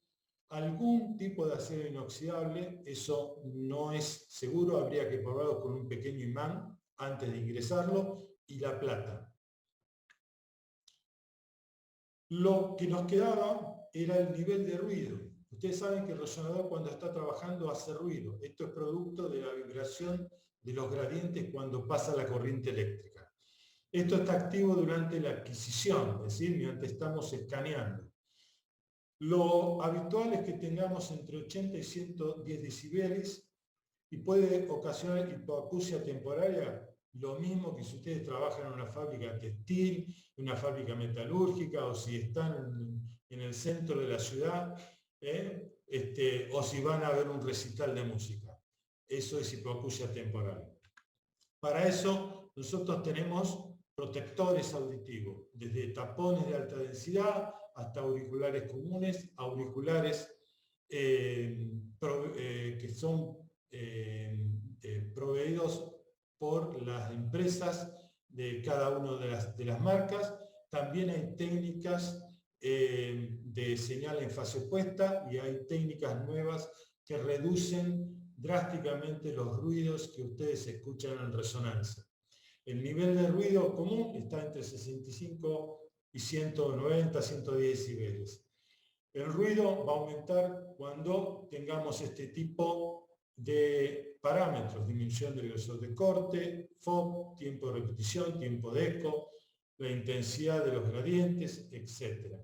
algún tipo de acero inoxidable, eso no es seguro, habría que probarlo con un pequeño imán antes de ingresarlo, y la plata. Lo que nos quedaba era el nivel de ruido. Ustedes saben que el resonador cuando está trabajando hace ruido. Esto es producto de la vibración de los gradientes cuando pasa la corriente eléctrica. Esto está activo durante la adquisición, es decir, mientras estamos escaneando. Lo habitual es que tengamos entre 80 y 110 decibeles y puede ocasionar hipoacusia temporaria, lo mismo que si ustedes trabajan en una fábrica textil, en una fábrica metalúrgica o si están en el centro de la ciudad o si van a ver un recital de música. Eso es hipoacusia temporal. Para eso nosotros tenemos protectores auditivos, desde tapones de alta densidad hasta auriculares comunes, auriculares que son proveídos por las empresas de cada una de las marcas. También hay técnicas de señal en fase opuesta y hay técnicas nuevas que reducen drásticamente los ruidos que ustedes escuchan en resonancia. El nivel de ruido común está entre 65 y 190, 110 decibeles. El ruido va a aumentar cuando tengamos este tipo de parámetros, disminución del grosor de corte, FOB, tiempo de repetición, tiempo de eco, la intensidad de los gradientes, etc.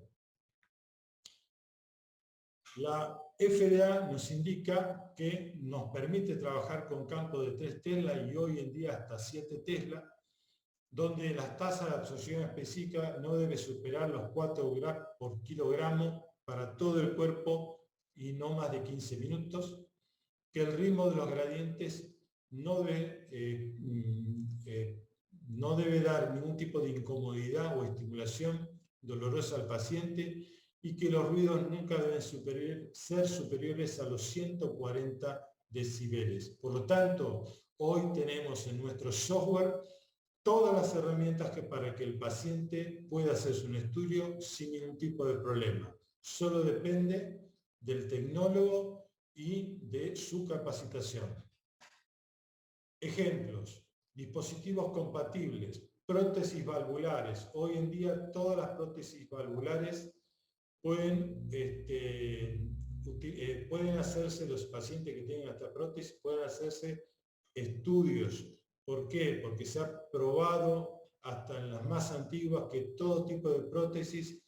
La FDA nos indica que nos permite trabajar con campos de 3 Tesla y hoy en día hasta 7 Tesla, donde las tasas de absorción específica no debe superar los 4 gramos por kilogramo para todo el cuerpo y no más de 15 minutos, que el ritmo de los gradientes no debe dar ningún tipo de incomodidad o estimulación dolorosa al paciente y que los ruidos nunca deben ser superiores a los 140 decibeles. Por lo tanto, hoy tenemos en nuestro software todas las herramientas para que el paciente pueda hacerse un estudio sin ningún tipo de problema. Solo depende del tecnólogo y de su capacitación. Ejemplos: dispositivos compatibles, prótesis valvulares. Hoy en día todas las prótesis valvulares pueden hacerse, los pacientes que tengan esta prótesis pueden hacerse estudios. ¿Por qué? Porque se ha probado hasta en las más antiguas que todo tipo de prótesis,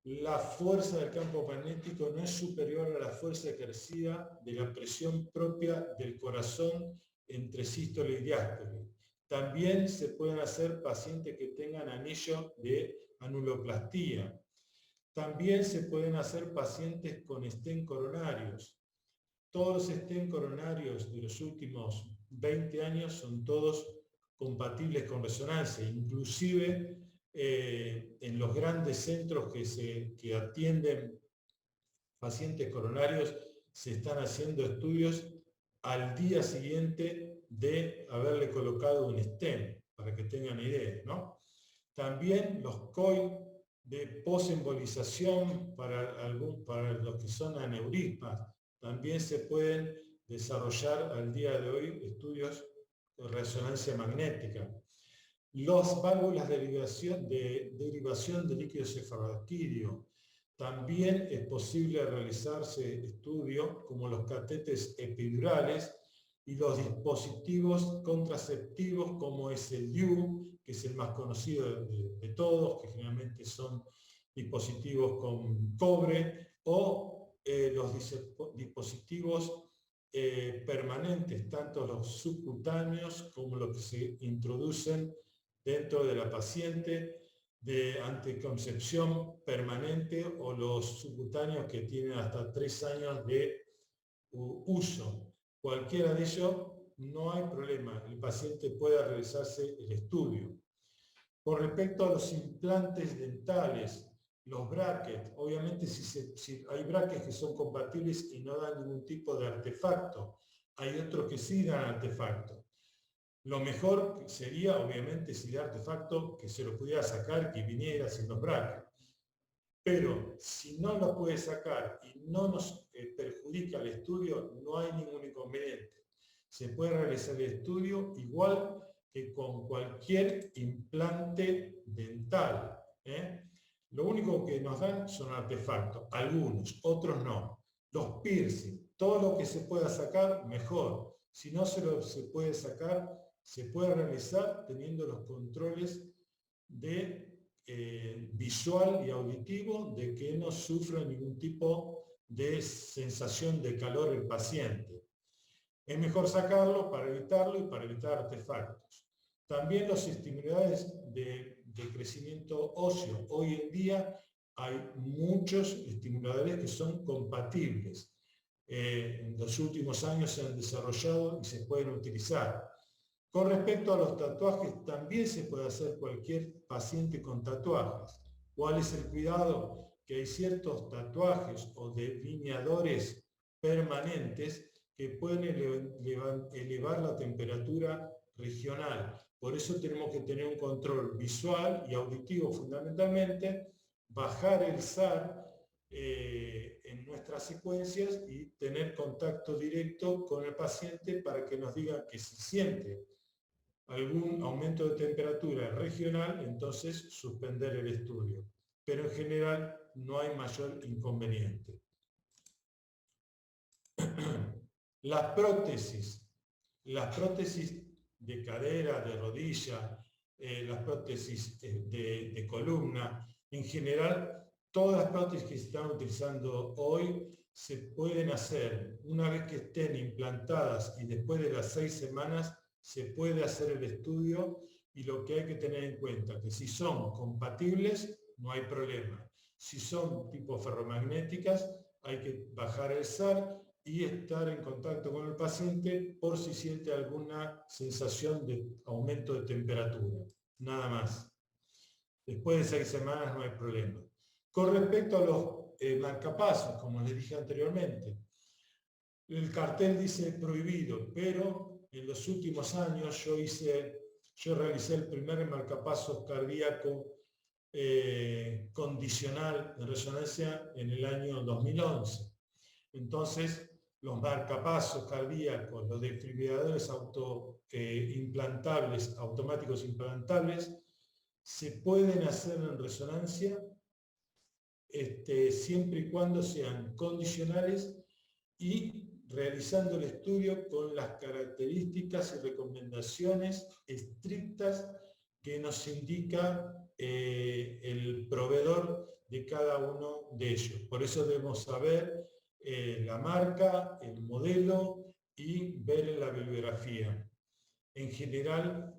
la fuerza del campo magnético no es superior a la fuerza ejercida de la presión propia del corazón entre sístole y diástole. También se pueden hacer pacientes que tengan anillo de anuloplastía. También se pueden hacer pacientes con stent coronarios. Todos los stent coronarios de los últimos 20 años son todos compatibles con resonancia, inclusive en los grandes centros que atienden pacientes coronarios se están haciendo estudios al día siguiente de haberle colocado un stent, para que tengan idea, ¿no? También los COI de posembolización para los que son aneurismas, también se pueden desarrollar al día de hoy estudios de resonancia magnética. Las válvulas de derivación de líquido cefalorraquídeo, también es posible realizarse estudios como los catéteres epidurales y los dispositivos contraceptivos como es el DIU, que es el más conocido de todos, que generalmente son dispositivos con cobre, o los dispositivos permanentes, tanto los subcutáneos como los que se introducen dentro de la paciente, de anticoncepción permanente o los subcutáneos que tienen hasta 3 años de uso. Cualquiera de ellos, no hay problema, el paciente puede realizarse el estudio. Con respecto a los implantes dentales, los brackets, obviamente si hay brackets que son compatibles y no dan ningún tipo de artefacto, hay otros que sí dan artefacto. Lo mejor sería, obviamente, si el artefacto que se lo pudiera sacar, que viniera sin los brackets. Pero si no lo puede sacar y no nos perjudica el estudio, no hay ningún inconveniente. Se puede realizar el estudio igual que con cualquier implante dental. Lo único que nos dan son artefactos, algunos, otros no. Los piercing, todo lo que se pueda sacar, mejor. Si no se puede sacar, se puede realizar teniendo los controles de visual y auditivo de que no sufra ningún tipo de sensación de calor el paciente. Es mejor sacarlo para evitarlo y para evitar artefactos. También los estimuladores de crecimiento óseo. Hoy en día hay muchos estimuladores que son compatibles. En los últimos años se han desarrollado y se pueden utilizar. Con respecto a los tatuajes, también se puede hacer cualquier paciente con tatuajes. ¿Cuál es el cuidado? Que hay ciertos tatuajes o delineadores permanentes que pueden elevar la temperatura regional. Por eso tenemos que tener un control visual y auditivo fundamentalmente, bajar el SAR en nuestras secuencias y tener contacto directo con el paciente para que nos diga que si siente algún aumento de temperatura regional, entonces suspender el estudio. Pero en general no hay mayor inconveniente. Las prótesis de cadera, de rodilla, las prótesis de columna, en general, todas las prótesis que se están utilizando hoy se pueden hacer una vez que estén implantadas y después de las 6 semanas se puede hacer el estudio y lo que hay que tener en cuenta que si son compatibles no hay problema. Si son tipo ferromagnéticas hay que bajar el SAR y estar en contacto con el paciente por si siente alguna sensación de aumento de temperatura. Nada más. Después de 6 semanas no hay problema. Con respecto a los marcapasos, como les dije anteriormente, el cartel dice prohibido, pero en los últimos años yo realicé el primer marcapasos cardíaco condicional en resonancia en el año 2011. Entonces, los marcapasos cardíacos, los desfibriladores automáticos implantables, se pueden hacer en resonancia siempre y cuando sean condicionales y realizando el estudio con las características y recomendaciones estrictas que nos indica el proveedor de cada uno de ellos. Por eso debemos saber la marca, el modelo y ver la bibliografía. En general,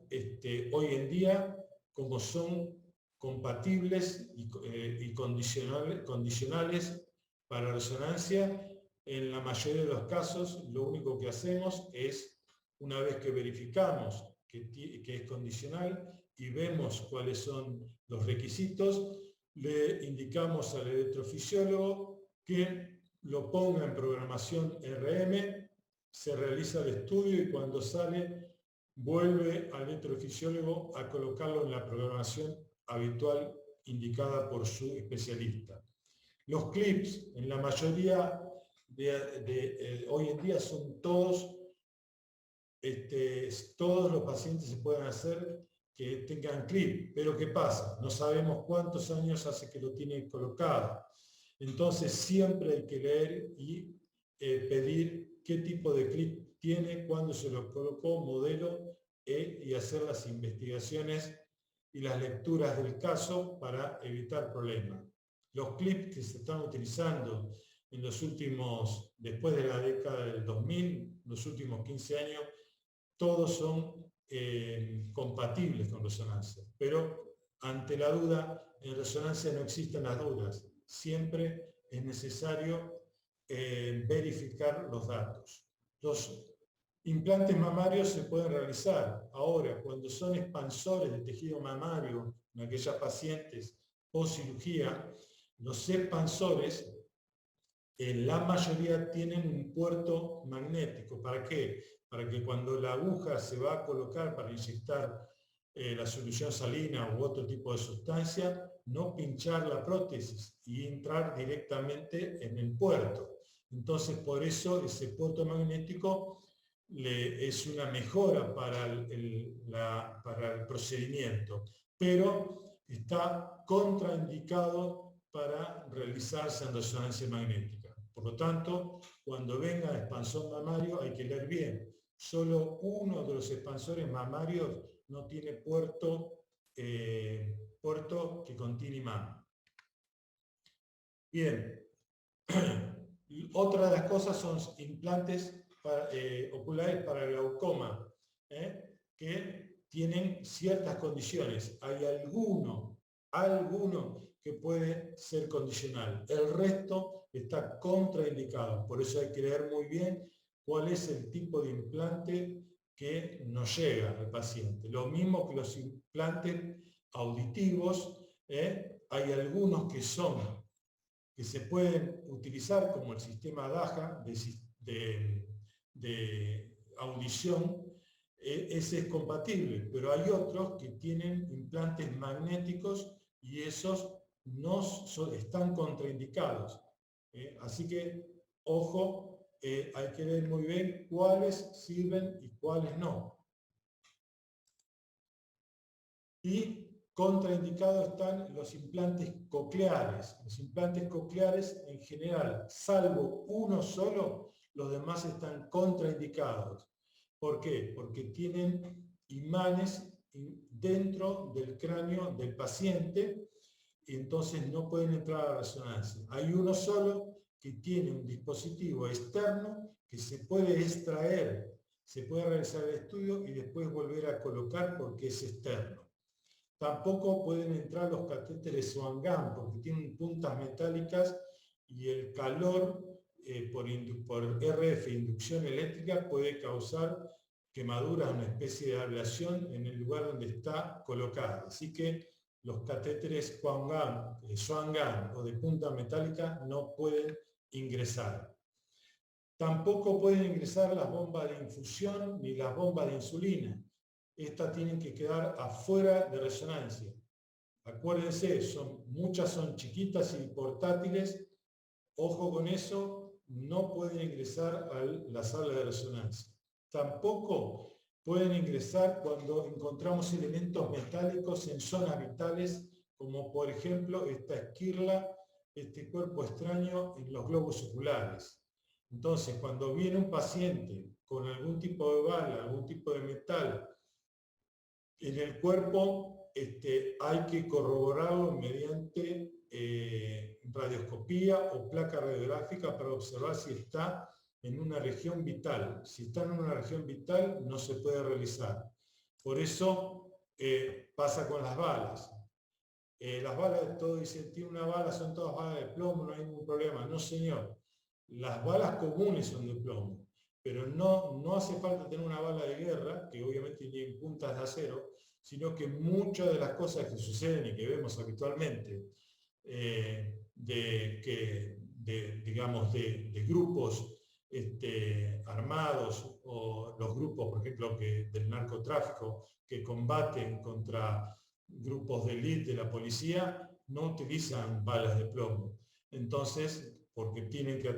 hoy en día, como son compatibles y condicionales para resonancia, en la mayoría de los casos lo único que hacemos es, una vez que verificamos que es condicional y vemos cuáles son los requisitos, le indicamos al electrofisiólogo que lo ponga en programación RM, se realiza el estudio y cuando sale vuelve al electrofisiólogo a colocarlo en la programación habitual indicada por su especialista. Los clips, en la mayoría hoy en día son todos los pacientes se pueden hacer que tengan clip, pero ¿qué pasa? No sabemos cuántos años hace que lo tiene colocado. Entonces siempre hay que leer y pedir qué tipo de clip tiene, cuándo se lo colocó, modelo, y hacer las investigaciones y las lecturas del caso para evitar problemas. Los clips que se están utilizando en los últimos, después de la década del 2000, los últimos 15 años, todos son compatibles con resonancia, pero ante la duda, en resonancia no existen las dudas. Siempre es necesario verificar los datos. Los implantes mamarios se pueden realizar. Ahora, cuando son expansores de tejido mamario en aquellas pacientes post cirugía, los expansores en la mayoría tienen un puerto magnético. ¿Para qué? Para que cuando la aguja se va a colocar para inyectar la solución salina u otro tipo de sustancia, no pinchar la prótesis y entrar directamente en el puerto. Entonces, por eso ese puerto magnético es una mejora para el procedimiento, pero está contraindicado para realizarse en resonancia magnética. Por lo tanto, cuando venga el expansor mamario hay que leer bien. Solo uno de los expansores mamarios no tiene puerto que contiene imán. Bien. Otra de las cosas son implantes oculares para el glaucoma, que tienen ciertas condiciones. Hay alguno que puede ser condicional. El resto está contraindicado. Por eso hay que leer muy bien cuál es el tipo de implante que nos llega al paciente. Lo mismo que los implantes auditivos, hay algunos que se pueden utilizar como el sistema DAJA de audición, ese es compatible, pero hay otros que tienen implantes magnéticos y esos no están contraindicados. Así que, ojo, hay que ver muy bien cuáles sirven y cuáles no. Y contraindicados están los implantes cocleares. Los implantes cocleares en general, salvo uno solo, los demás están contraindicados. ¿Por qué? Porque tienen imanes dentro del cráneo del paciente y entonces no pueden entrar a la resonancia. Hay uno solo que tiene un dispositivo externo que se puede extraer, se puede realizar el estudio y después volver a colocar porque es externo. Tampoco pueden entrar los catéteres Swan-Ganz porque tienen puntas metálicas y el calor por RF, inducción eléctrica, puede causar quemaduras, una especie de ablación en el lugar donde está colocada. Así que los catéteres Swan-Ganz o de punta metálica no pueden ingresar. Tampoco pueden ingresar las bombas de infusión ni las bombas de insulina. Estas tienen que quedar afuera de resonancia. Acuérdense, muchas son chiquitas y portátiles. Ojo con eso, no pueden ingresar a la sala de resonancia. Tampoco pueden ingresar cuando encontramos elementos metálicos en zonas vitales, como por ejemplo esta esquirla, este cuerpo extraño en los globos oculares. Entonces, cuando viene un paciente con algún tipo de bala, algún tipo de metal, en el cuerpo hay que corroborarlo mediante radioscopía o placa radiográfica para observar si está en una región vital. Si está en una región vital, no se puede realizar. Por eso pasa con las balas. Las balas, todos dicen, tiene una bala, son todas balas de plomo, no hay ningún problema. No, señor. Las balas comunes son de plomo, pero no hace falta tener una bala de guerra, que obviamente tiene puntas de acero, sino que muchas de las cosas que suceden y que vemos habitualmente de grupos armados o los grupos, por ejemplo, del narcotráfico que combaten contra grupos de élite de la policía, no utilizan balas de plomo. Entonces, porque tienen que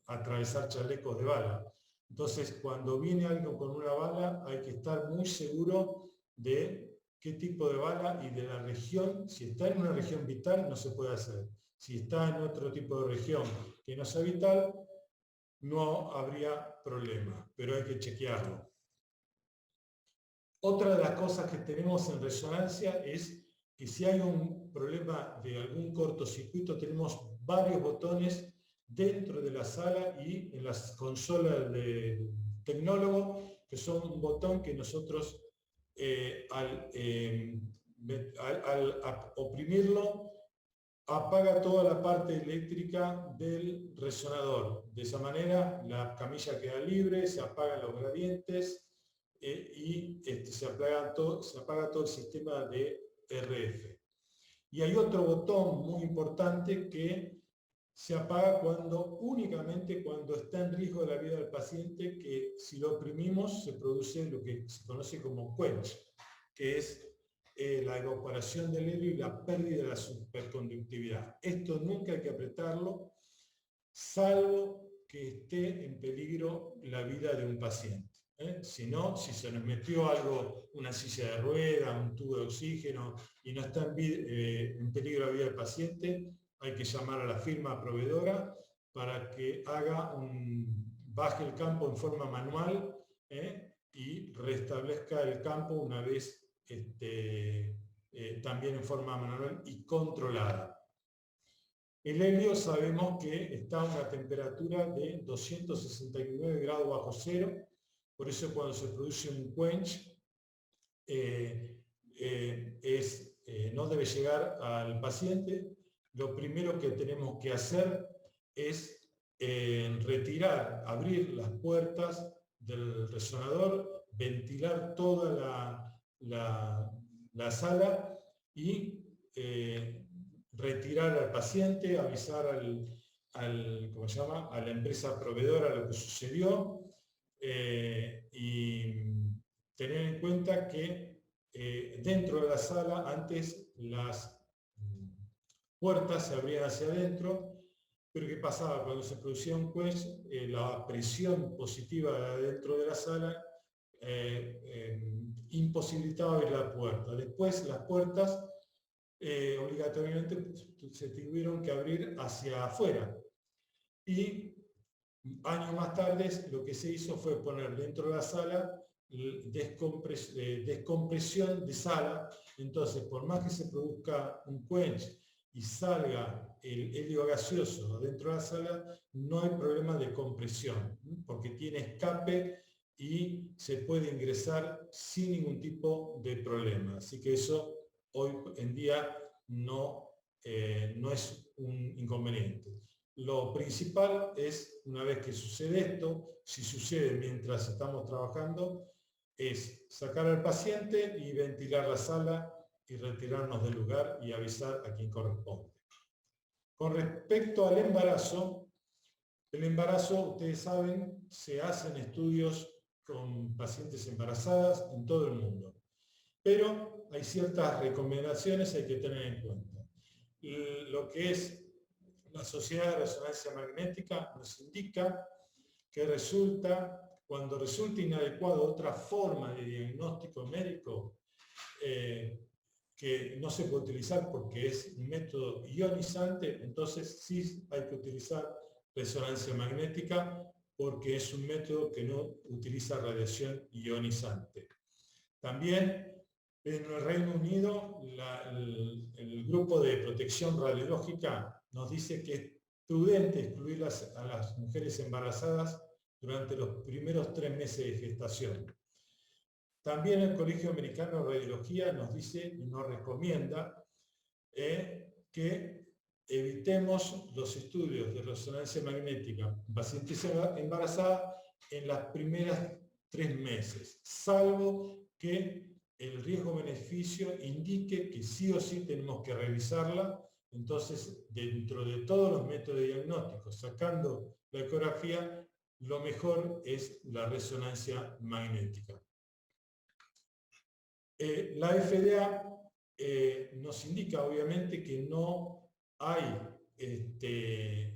atravesar chalecos de bala. Entonces, cuando viene algo con una bala, hay que estar muy seguro de qué tipo de bala y de la región. Si está en una región vital, no se puede hacer. Si está en otro tipo de región que no sea vital, no habría problema, pero hay que chequearlo. Otra de las cosas que tenemos en resonancia es que si hay un problema de algún cortocircuito, tenemos varios botones dentro de la sala y en las consolas del tecnólogo, que son un botón que nosotros al al oprimirlo, apaga toda la parte eléctrica del resonador. De esa manera la camilla queda libre, se apagan los gradientes y se apaga todo el sistema de RF. Y hay otro botón muy importante que se apaga únicamente cuando está en riesgo de la vida del paciente, que si lo oprimimos se produce lo que se conoce como quench, que es la evaporación del helio y la pérdida de la superconductividad. Esto nunca hay que apretarlo, salvo que esté en peligro la vida de un paciente. Si no, si se nos metió algo, una silla de rueda, un tubo de oxígeno, y no está en peligro la vida del paciente, hay que llamar a la firma proveedora para que baje el campo en forma manual y restablezca el campo una vez también en forma manual y controlada. El helio sabemos que está a una temperatura de 269 grados bajo cero, por eso cuando se produce un quench no debe llegar al paciente. Lo primero que tenemos que hacer es abrir las puertas del resonador, ventilar toda la sala y retirar al paciente, avisar a la empresa proveedora lo que sucedió y tener en cuenta que dentro de la sala antes las puertas se abrían hacia adentro, pero ¿qué pasaba? Cuando se producía un quench, la presión positiva dentro de la sala imposibilitaba abrir la puerta. Después las puertas obligatoriamente se tuvieron que abrir hacia afuera. Y años más tarde lo que se hizo fue poner dentro de la sala descompresión de sala. Entonces, por más que se produzca un quench y salga el helio gaseoso dentro de la sala, no hay problema de compresión, porque tiene escape y se puede ingresar sin ningún tipo de problema. Así que eso hoy en día no es un inconveniente. Lo principal es, una vez que sucede esto, si sucede mientras estamos trabajando, es sacar al paciente y ventilar la sala y retirarnos del lugar y avisar a quien corresponde. Con respecto al embarazo, el embarazo, ustedes saben, se hacen estudios con pacientes embarazadas en todo el mundo. Pero hay ciertas recomendaciones que hay que tener en cuenta. Lo que es la Sociedad de Resonancia Magnética nos indica que cuando resulta inadecuada otra forma de diagnóstico médico, que no se puede utilizar porque es un método ionizante, entonces sí hay que utilizar resonancia magnética porque es un método que no utiliza radiación ionizante. También en el Reino Unido, el grupo de protección radiológica nos dice que es prudente excluir a las mujeres embarazadas durante los primeros 3 meses de gestación. También el Colegio Americano de Radiología nos dice y nos recomienda que evitemos los estudios de resonancia magnética en pacientes embarazadas en las primeras 3 meses, salvo que el riesgo-beneficio indique que sí o sí tenemos que revisarla. Entonces, dentro de todos los métodos de diagnóstico, sacando la ecografía, lo mejor es la resonancia magnética. La FDA nos indica obviamente que no hay en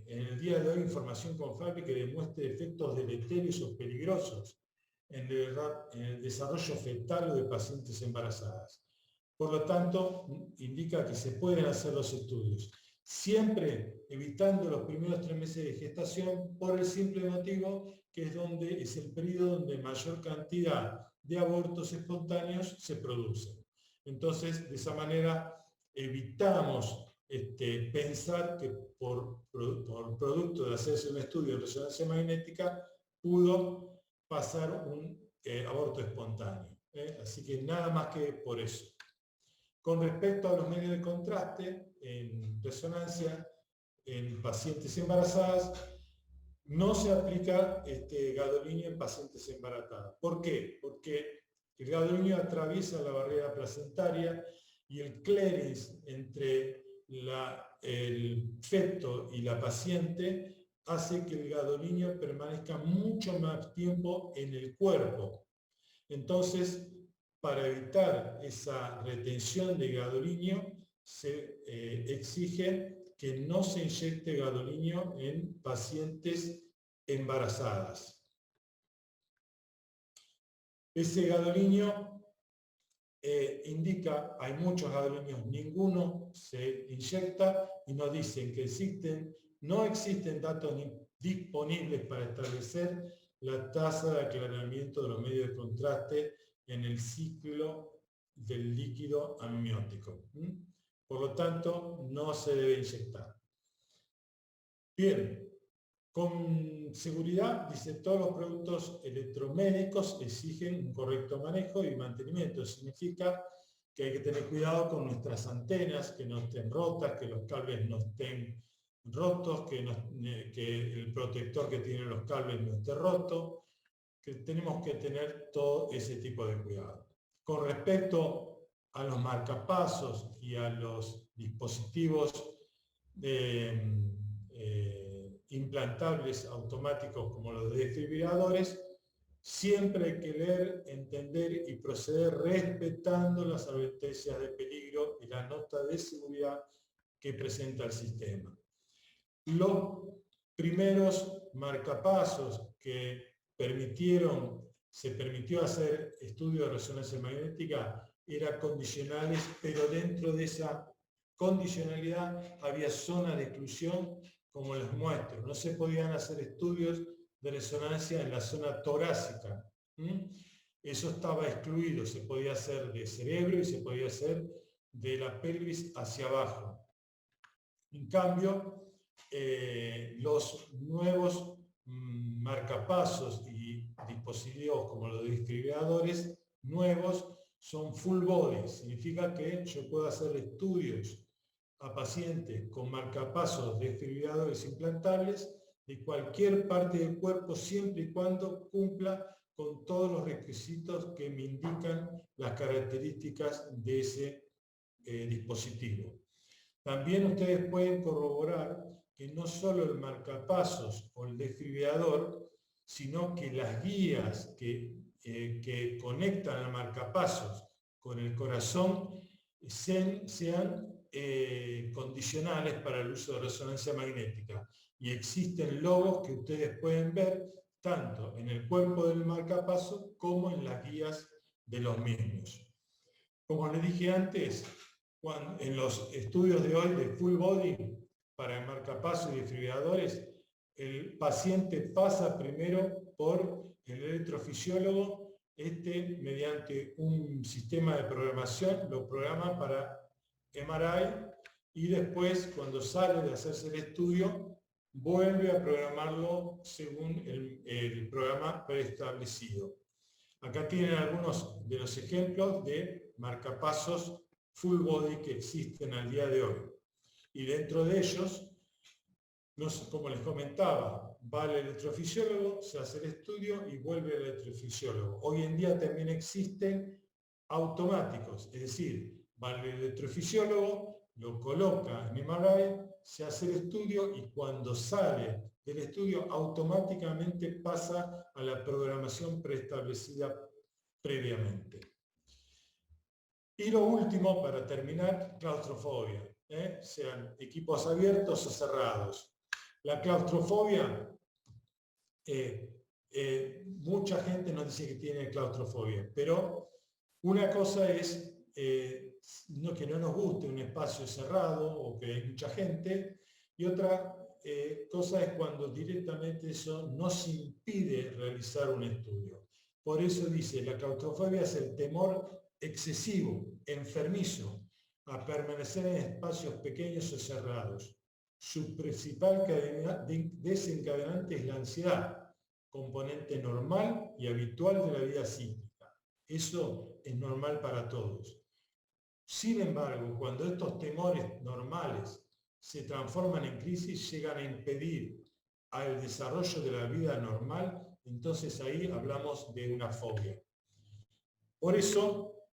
el día de hoy información confiable que demuestre efectos deleterios o peligrosos en el desarrollo fetal o de pacientes embarazadas. Por lo tanto, indica que se pueden hacer los estudios, siempre evitando los primeros 3 meses de gestación por el simple motivo que es el periodo donde mayor cantidad de abortos espontáneos se producen. Entonces, de esa manera, evitamos pensar que por producto de hacerse un estudio de resonancia magnética pudo pasar un aborto espontáneo. Así que nada más que por eso. Con respecto a los medios de contraste en resonancia, en pacientes embarazadas, no se aplica gadolinio en pacientes embarazadas. ¿Por qué? Porque el gadolinio atraviesa la barrera placentaria y el clearance entre el feto y la paciente hace que el gadolinio permanezca mucho más tiempo en el cuerpo. Entonces, para evitar esa retención de gadolinio, se exige que no se inyecte gadolinio en pacientes embarazadas. Ese gadolinio indica, hay muchos gadolinios, ninguno se inyecta y nos dicen que no existen datos disponibles para establecer la tasa de aclaramiento de los medios de contraste en el ciclo del líquido amniótico. Por lo tanto, no se debe inyectar. Bien, con seguridad, dice, todos los productos electromédicos exigen un correcto manejo y mantenimiento. Significa que hay que tener cuidado con nuestras antenas, que no estén rotas, que los cables no estén rotos, que el protector que tienen los cables no esté roto, que tenemos que tener todo ese tipo de cuidado. Con respecto a los marcapasos y a los dispositivos implantables automáticos como los desfibriladores, siempre hay que leer, entender y proceder respetando las advertencias de peligro y la nota de seguridad que presenta el sistema. Los primeros marcapasos que se permitió hacer estudios de resonancia magnética eran condicionales, pero dentro de esa condicionalidad había zonas de exclusión como les muestro. No se podían hacer estudios de resonancia en la zona torácica. Eso estaba excluido. Se podía hacer de cerebro y se podía hacer de la pelvis hacia abajo. En cambio, los nuevos marcapasos y dispositivos como los desfibriladores nuevos son full body. Significa que yo puedo hacer estudios a pacientes con marcapasos desfibriladores implantables de cualquier parte del cuerpo siempre y cuando cumpla con todos los requisitos que me indican las características de ese dispositivo. También ustedes pueden corroborar que no solo el marcapasos o el desfibrilador, sino que las guías que conectan al marcapasos con el corazón sean condicionales para el uso de resonancia magnética. Y existen logos que ustedes pueden ver tanto en el cuerpo del marcapaso como en las guías de los mismos. Como les dije antes, en los estudios de hoy de full body para el marcapaso y desfibriladores, el paciente pasa primero por el electrofisiólogo, mediante un sistema de programación lo programa para MRI y después, cuando sale de hacerse el estudio, vuelve a programarlo según el programa preestablecido. Acá tienen algunos de los ejemplos de marcapasos full body que existen al día de hoy. Y dentro de ellos, como les comentaba, va el electrofisiólogo, se hace el estudio y vuelve el electrofisiólogo. Hoy en día también existen automáticos, es decir, va el electrofisiólogo, lo coloca en MRI, se hace el estudio y cuando sale del estudio automáticamente pasa a la programación preestablecida previamente. Y lo último, para terminar, claustrofobia, sean equipos abiertos o cerrados. La claustrofobia, mucha gente nos dice que tiene claustrofobia, pero una cosa es que no nos guste un espacio cerrado o que hay mucha gente, y otra cosa es cuando directamente eso nos impide realizar un estudio. Por eso dice, la claustrofobia es el temor excesivo, enfermizo, a permanecer en espacios pequeños o cerrados. Su principal desencadenante es la ansiedad, componente normal y habitual de la vida psíquica. Eso es normal para todos. Sin embargo, cuando estos temores normales se transforman en crisis, llegan a impedir al desarrollo de la vida normal, entonces ahí hablamos de una fobia. Por eso,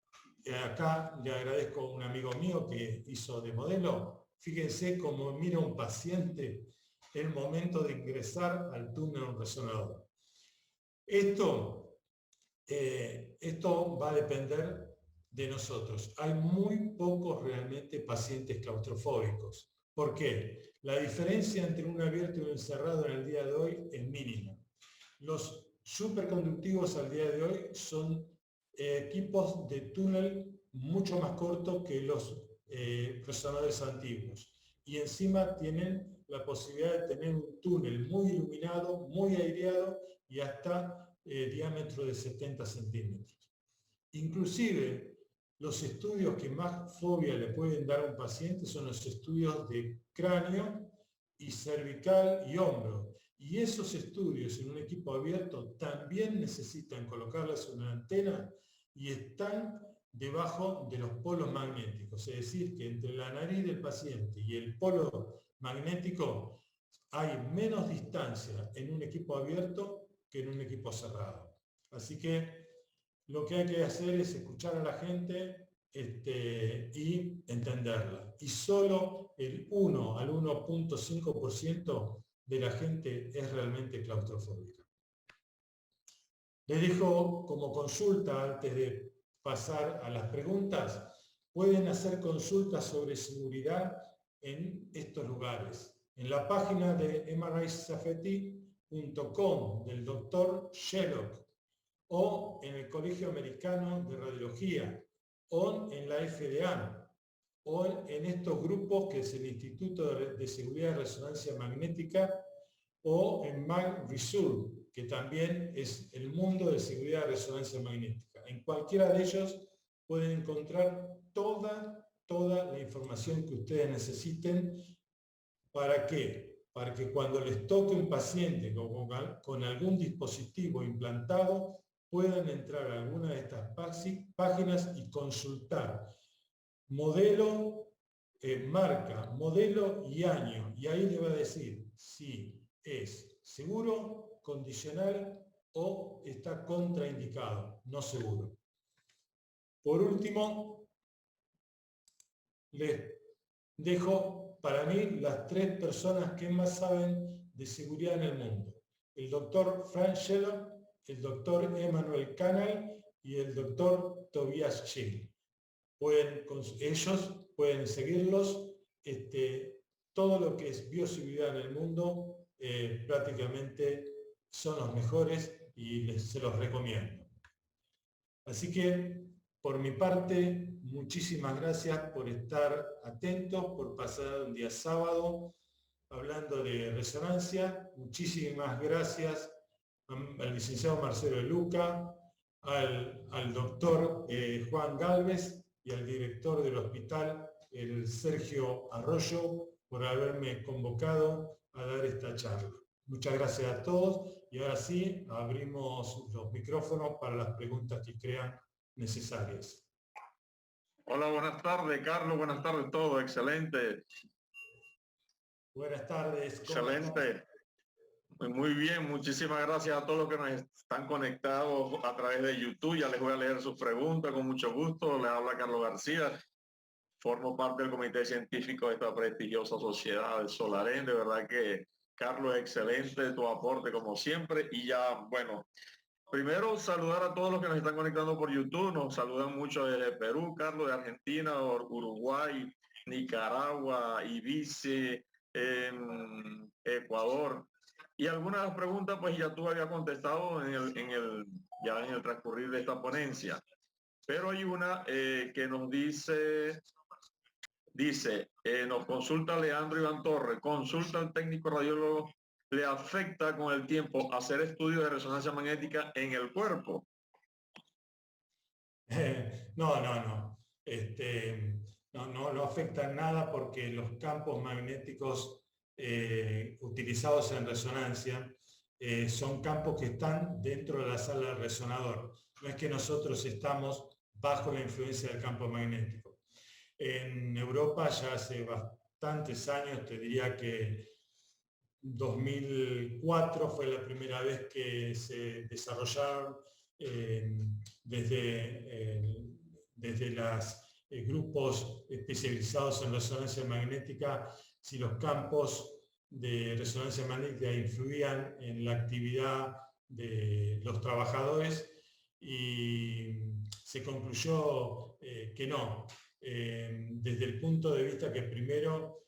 acá le agradezco a un amigo mío que hizo de modelo. Fíjense cómo mira un paciente el momento de ingresar al túnel resonador. Esto va a depender de nosotros. Hay muy pocos realmente pacientes claustrofóbicos. ¿Por qué? La diferencia entre un abierto y un encerrado en el día de hoy es mínima. Los superconductivos al día de hoy son equipos de túnel mucho más cortos que los resonadores antiguos. Y encima tienen la posibilidad de tener un túnel muy iluminado, muy aireado y hasta diámetro de 70 centímetros. Inclusive, los estudios que más fobia le pueden dar a un paciente son los estudios de cráneo y cervical y hombro. Y esos estudios en un equipo abierto también necesitan colocarles una antena y están debajo de los polos magnéticos. Es decir, que entre la nariz del paciente y el polo magnético hay menos distancia en un equipo abierto que en un equipo cerrado. Así que lo que hay que hacer es escuchar a la gente y entenderla. Y solo el 1 al 1.5% de la gente es realmente claustrofóbica. Les dejo como consulta, antes de pasar a las preguntas, pueden hacer consultas sobre seguridad en estos lugares. En la página de mrisafety.com del Dr. Sherlock, o en el Colegio Americano de Radiología, o en la FDA, o en estos grupos que es el Instituto de Seguridad de Resonancia Magnética, o en MagResur, que también es el mundo de seguridad de resonancia magnética. En cualquiera de ellos pueden encontrar toda la información que ustedes necesiten. ¿Para qué? Para que cuando les toque un paciente con algún dispositivo implantado, puedan entrar a alguna de estas páginas y consultar modelo, marca, modelo y año. Y ahí le va a decir si es seguro, condicional o está contraindicado, no seguro. Por último, les dejo para mí las 3 personas que más saben de seguridad en el mundo. El doctor Frank Sherlock, el doctor Emmanuel Canal y el doctor Tobias Schill. Ellos pueden seguirlos. Todo lo que es bioseguridad en el mundo prácticamente son los mejores y se los recomiendo. Así que, por mi parte, muchísimas gracias por estar atentos, por pasar un día sábado hablando de resonancia. Muchísimas gracias al licenciado Marcelo De Luca, al doctor Juan Galvez y al director del hospital, el Sergio Arroyo, por haberme convocado a dar esta charla. Muchas gracias a todos y ahora sí abrimos los micrófonos para las preguntas que crean necesarias. Hola, buenas tardes, Carlos. Buenas tardes a todos. Excelente. Buenas tardes. Excelente. Muy bien, muchísimas gracias a todos los que nos están conectados a través de YouTube. Ya les voy a leer sus preguntas con mucho gusto. Les habla Carlos García. Formo parte del comité científico de esta prestigiosa sociedad de Solarén. De verdad que, Carlos, excelente tu aporte como siempre. Y ya, bueno, primero saludar a todos los que nos están conectando por YouTube. Nos saludan mucho desde Perú, Carlos, de Argentina, Uruguay, Nicaragua, Ibiza, Ecuador. Y algunas de las preguntas pues ya tú habías contestado en el transcurrir de esta ponencia. Pero hay una que nos dice, nos consulta Leandro Iván Torres, consulta al técnico radiólogo, ¿le afecta con el tiempo hacer estudios de resonancia magnética en el cuerpo? No. No afecta nada porque los campos magnéticos utilizados en resonancia son campos que están dentro de la sala del resonador. No es que nosotros estamos bajo la influencia del campo magnético. en Europa ya hace bastantes años, te diría que 2004 fue la primera vez que se desarrollaron desde los grupos especializados en resonancia magnética, si los campos de resonancia magnética influían en la actividad de los trabajadores, y se concluyó que no. Desde el punto de vista que primero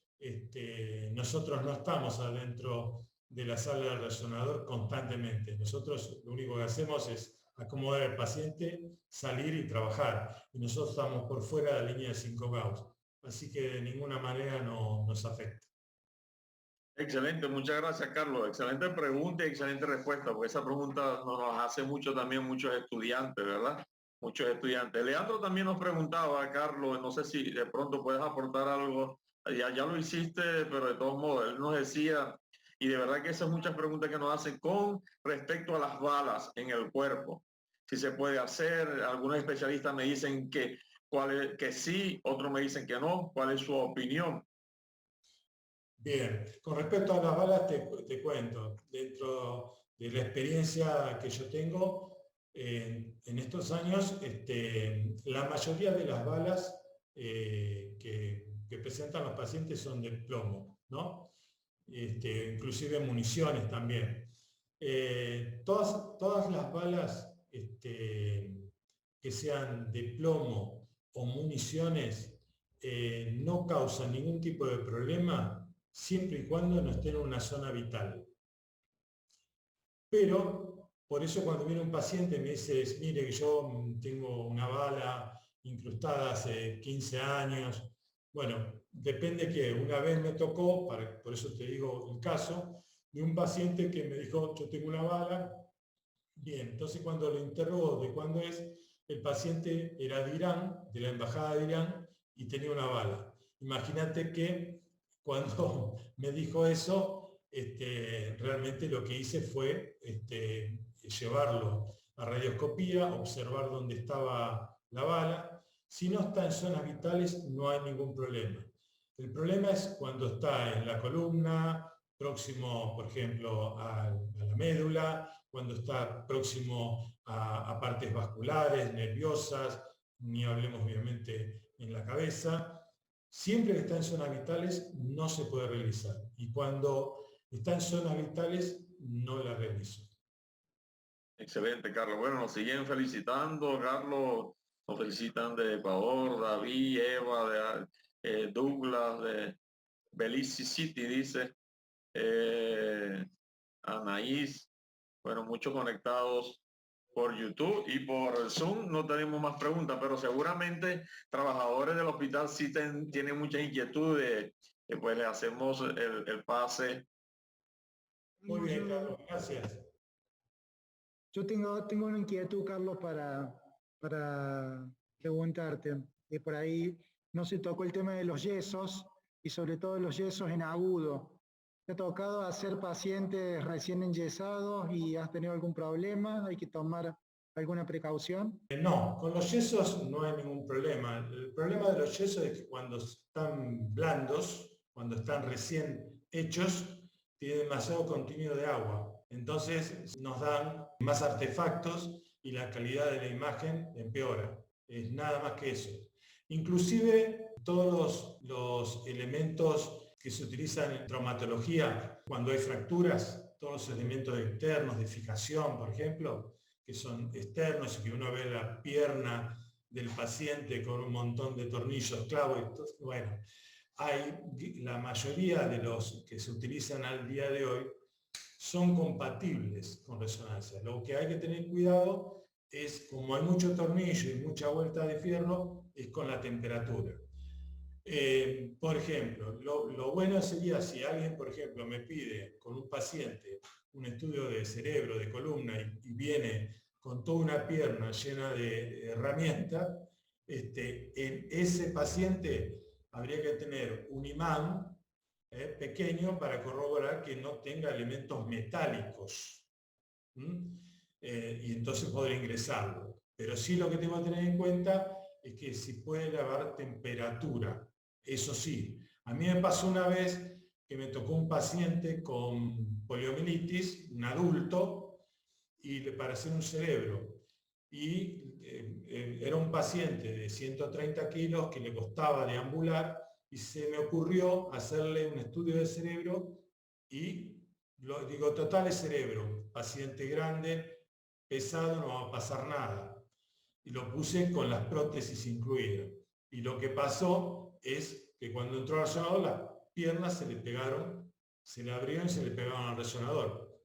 nosotros no estamos adentro de la sala del resonador constantemente. Nosotros lo único que hacemos es acomodar al paciente, salir y trabajar. Y nosotros estamos por fuera de la línea de 5 Gauss. Así que de ninguna manera nos afecta. Excelente, muchas gracias, Carlos. Excelente pregunta y excelente respuesta, porque esa pregunta nos hace mucho también muchos estudiantes, ¿verdad? Muchos estudiantes. Leandro también nos preguntaba, Carlos, no sé si de pronto puedes aportar algo. Ya lo hiciste, pero de todos modos, él nos decía, y de verdad que esas muchas preguntas que nos hacen con respecto a las balas en el cuerpo. Si se puede hacer, algunos especialistas me dicen que sí, otros me dicen que no. ¿Cuál es su opinión? Bien, con respecto a las balas te cuento, dentro de la experiencia que yo tengo en estos años, la mayoría de las balas que presentan los pacientes son de plomo, ¿no? Inclusive municiones también. Todas las balas que sean de plomo o municiones no causan ningún tipo de problema siempre y cuando no estén en una zona vital. Pero, por eso cuando viene un paciente y me dice, mire que yo tengo una bala incrustada hace 15 años, bueno, depende que una vez me tocó, por eso te digo el caso, de un paciente que me dijo, yo tengo una bala. Bien, entonces cuando lo interrogó de cuándo es, el paciente era de Irán, de la embajada de Irán, y tenía una bala. Imagínate que cuando me dijo eso, realmente lo que hice fue llevarlo a radioscopía, observar dónde estaba la bala. Si no está en zonas vitales, no hay ningún problema. El problema es cuando está en la columna, próximo, por ejemplo, a la médula, cuando está próximo a partes vasculares, nerviosas, ni hablemos obviamente en la cabeza. Siempre que está en zonas vitales no se puede realizar, y cuando está en zonas vitales no la realizo. Excelente, Carlos. Bueno, nos siguen felicitando, Carlos. Nos felicitan de Ecuador, David, Eva, de Douglas, de Belize City, dice. Anaís. Bueno, muchos conectados por YouTube y por Zoom. No tenemos más preguntas, pero seguramente trabajadores del hospital sí tienen muchas inquietudes. Pues le hacemos el pase. Muy bien, Carlos, gracias. Yo tengo una inquietud, Carlos, para preguntarte. Por ahí no se tocó el tema de los yesos, y sobre todo los yesos en agudo. ¿Te ha tocado hacer pacientes recién enyesados y has tenido algún problema? ¿Hay que tomar alguna precaución? No, con los yesos no hay ningún problema. El problema de los yesos es que cuando están blandos, cuando están recién hechos, tienen demasiado contenido de agua. Entonces nos dan más artefactos y la calidad de la imagen empeora. Es nada más que eso. Inclusive todos los elementos que se utilizan en traumatología, cuando hay fracturas, todos los elementos externos de fijación, por ejemplo, que son externos y que uno ve la pierna del paciente con un montón de tornillos, clavos, entonces, bueno, la mayoría de los que se utilizan al día de hoy son compatibles con resonancia. Lo que hay que tener cuidado es, como hay mucho tornillo y mucha vuelta de fierro, es con la temperatura. Por ejemplo, lo bueno sería si alguien, por ejemplo, me pide con un paciente un estudio de cerebro, de columna, y viene con toda una pierna llena de herramientas, en ese paciente habría que tener un imán pequeño para corroborar que no tenga elementos metálicos. Y entonces poder ingresarlo. Pero sí lo que tengo que tener en cuenta es que si puede elevar temperatura. Eso sí, a mí me pasó una vez que me tocó un paciente con poliomielitis, un adulto, y le parece un cerebro. Y era un paciente de 130 kilos que le costaba deambular y se me ocurrió hacerle un estudio de cerebro y digo, total es cerebro, paciente grande, pesado, no va a pasar nada. Y lo puse con las prótesis incluidas. Y lo que pasó es que cuando entró al resonador, las piernas se le pegaron, se le abrieron y se le pegaron al resonador.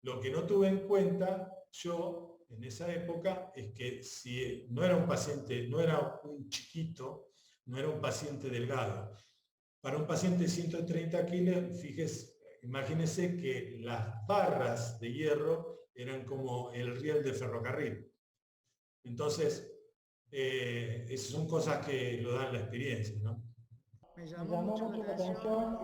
Lo que no tuve en cuenta yo en esa época es que si no era un paciente, no era un chiquito, no era un paciente delgado. Para un paciente de 130 kilos, fíjese, imagínense que las barras de hierro eran como el riel de ferrocarril. Entonces, esas son cosas que lo dan la experiencia, ¿no? Me llamó mucho la atención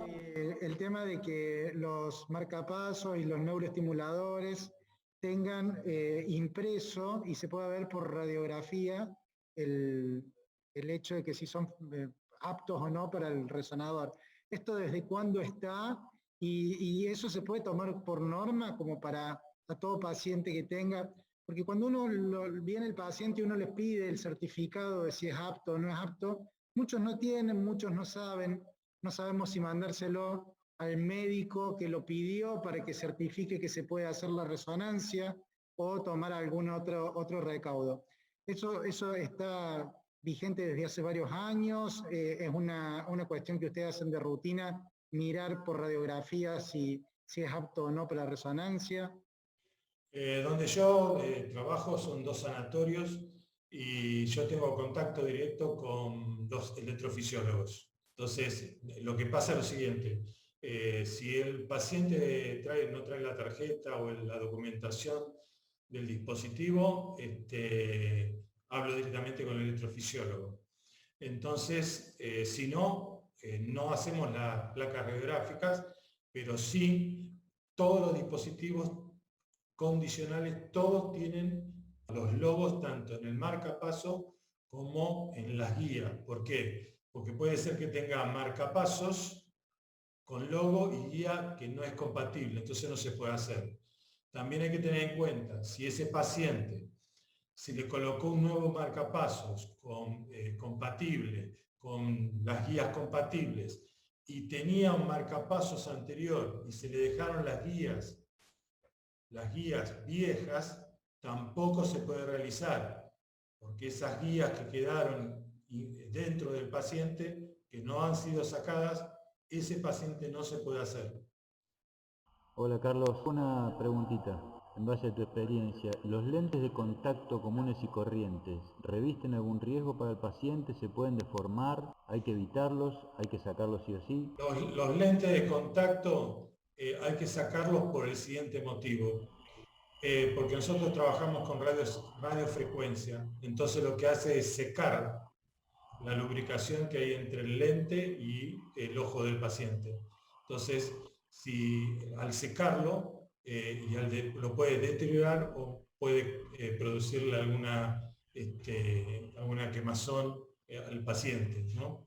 el tema de que los marcapasos y los neuroestimuladores tengan impreso y se pueda ver por radiografía el hecho de que si son aptos o no para el resonador. ¿Esto desde cuándo está? Y eso se puede tomar por norma como para a todo paciente que tenga, porque cuando viene el paciente y uno les pide el certificado de si es apto o no es apto, muchos no tienen, muchos no saben, no sabemos si mandárselo al médico que lo pidió para que certifique que se puede hacer la resonancia o tomar algún otro recaudo. Eso está vigente desde hace varios años, es una cuestión que ustedes hacen de rutina, mirar por radiografía si es apto o no para la resonancia. Donde yo trabajo son 2 sanatorios y yo tengo contacto directo con 2 electrofisiólogos. Entonces, lo que pasa es lo siguiente, si el paciente no trae la tarjeta o la documentación del dispositivo, hablo directamente con el electrofisiólogo. Entonces, si no, no hacemos las placas radiográficas, pero sí todos los dispositivos condicionales, todos tienen los logos tanto en el marcapaso como en las guías. ¿Por qué? Porque puede ser que tenga marcapasos con logo y guía que no es compatible, entonces no se puede hacer. También hay que tener en cuenta, si ese paciente se le colocó un nuevo marcapasos compatible, con las guías compatibles, y tenía un marcapasos anterior y se le dejaron las guías viejas, tampoco se puede realizar, porque esas guías que quedaron dentro del paciente, que no han sido sacadas, ese paciente no se puede hacer. Hola Carlos, una preguntita. En base a tu experiencia, ¿los lentes de contacto comunes y corrientes revisten algún riesgo para el paciente? ¿Se pueden deformar? ¿Hay que evitarlos? ¿Hay que sacarlos sí o sí? Los lentes de contacto hay que sacarlos por el siguiente motivo. Porque nosotros trabajamos con radiofrecuencia, entonces lo que hace es secar la lubricación que hay entre el lente y el ojo del paciente. Entonces, si al secarlo lo puede deteriorar o puede producirle alguna quemazón al paciente, ¿no?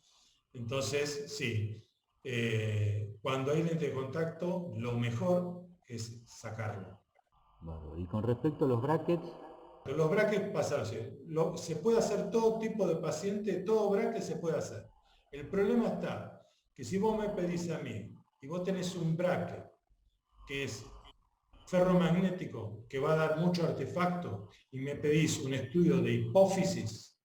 Entonces, sí, cuando hay lente de contacto, lo mejor es sacarlo. Vale. Y con respecto a los brackets. Los brackets pasa así, se puede hacer todo tipo de paciente, todo bracket se puede hacer. El problema está que si vos me pedís a mí y vos tenés un bracket que es ferromagnético, que va a dar mucho artefacto, y me pedís un estudio de hipófisis,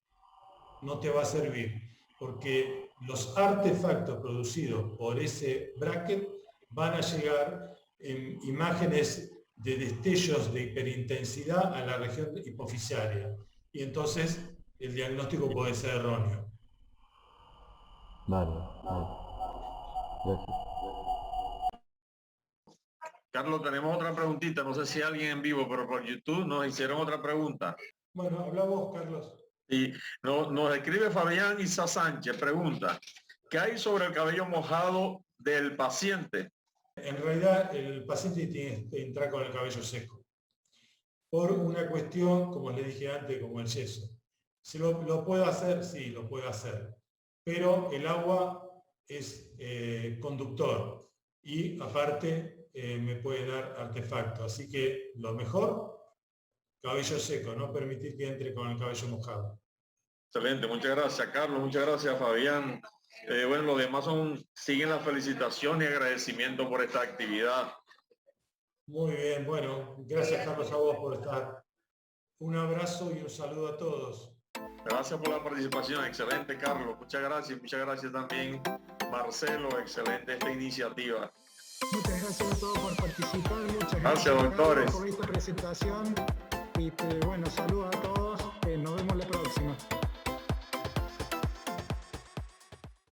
no te va a servir, porque los artefactos producidos por ese bracket van a llegar en imágenes de destellos de hiperintensidad a la región hipofisiaria. Y entonces el diagnóstico puede ser erróneo. Vale. Gracias. Carlos, tenemos otra preguntita. No sé si alguien en vivo, pero por YouTube nos hicieron otra pregunta. Bueno, habla vos, Carlos. Y nos escribe Fabián Isa Sánchez, pregunta, ¿qué hay sobre el cabello mojado del paciente? En realidad, el paciente tiene que entrar con el cabello seco, por una cuestión, como les dije antes, como el yeso. Si lo puedo hacer, sí, lo puedo hacer. Pero el agua es conductor y aparte me puede dar artefacto. Así que lo mejor, cabello seco, no permitir que entre con el cabello mojado. Excelente, muchas gracias Carlos, muchas gracias Fabián. Bueno, los demás siguen la felicitación y agradecimiento por esta actividad. Muy bien, bueno, gracias Carlos a vos por estar. Un abrazo y un saludo a todos. Gracias por la participación, excelente Carlos, muchas gracias también Marcelo, excelente esta iniciativa. Muchas gracias a todos por participar, muchas Gracias, doctores. por esta presentación. Bueno, saludos a todos, nos vemos la próxima.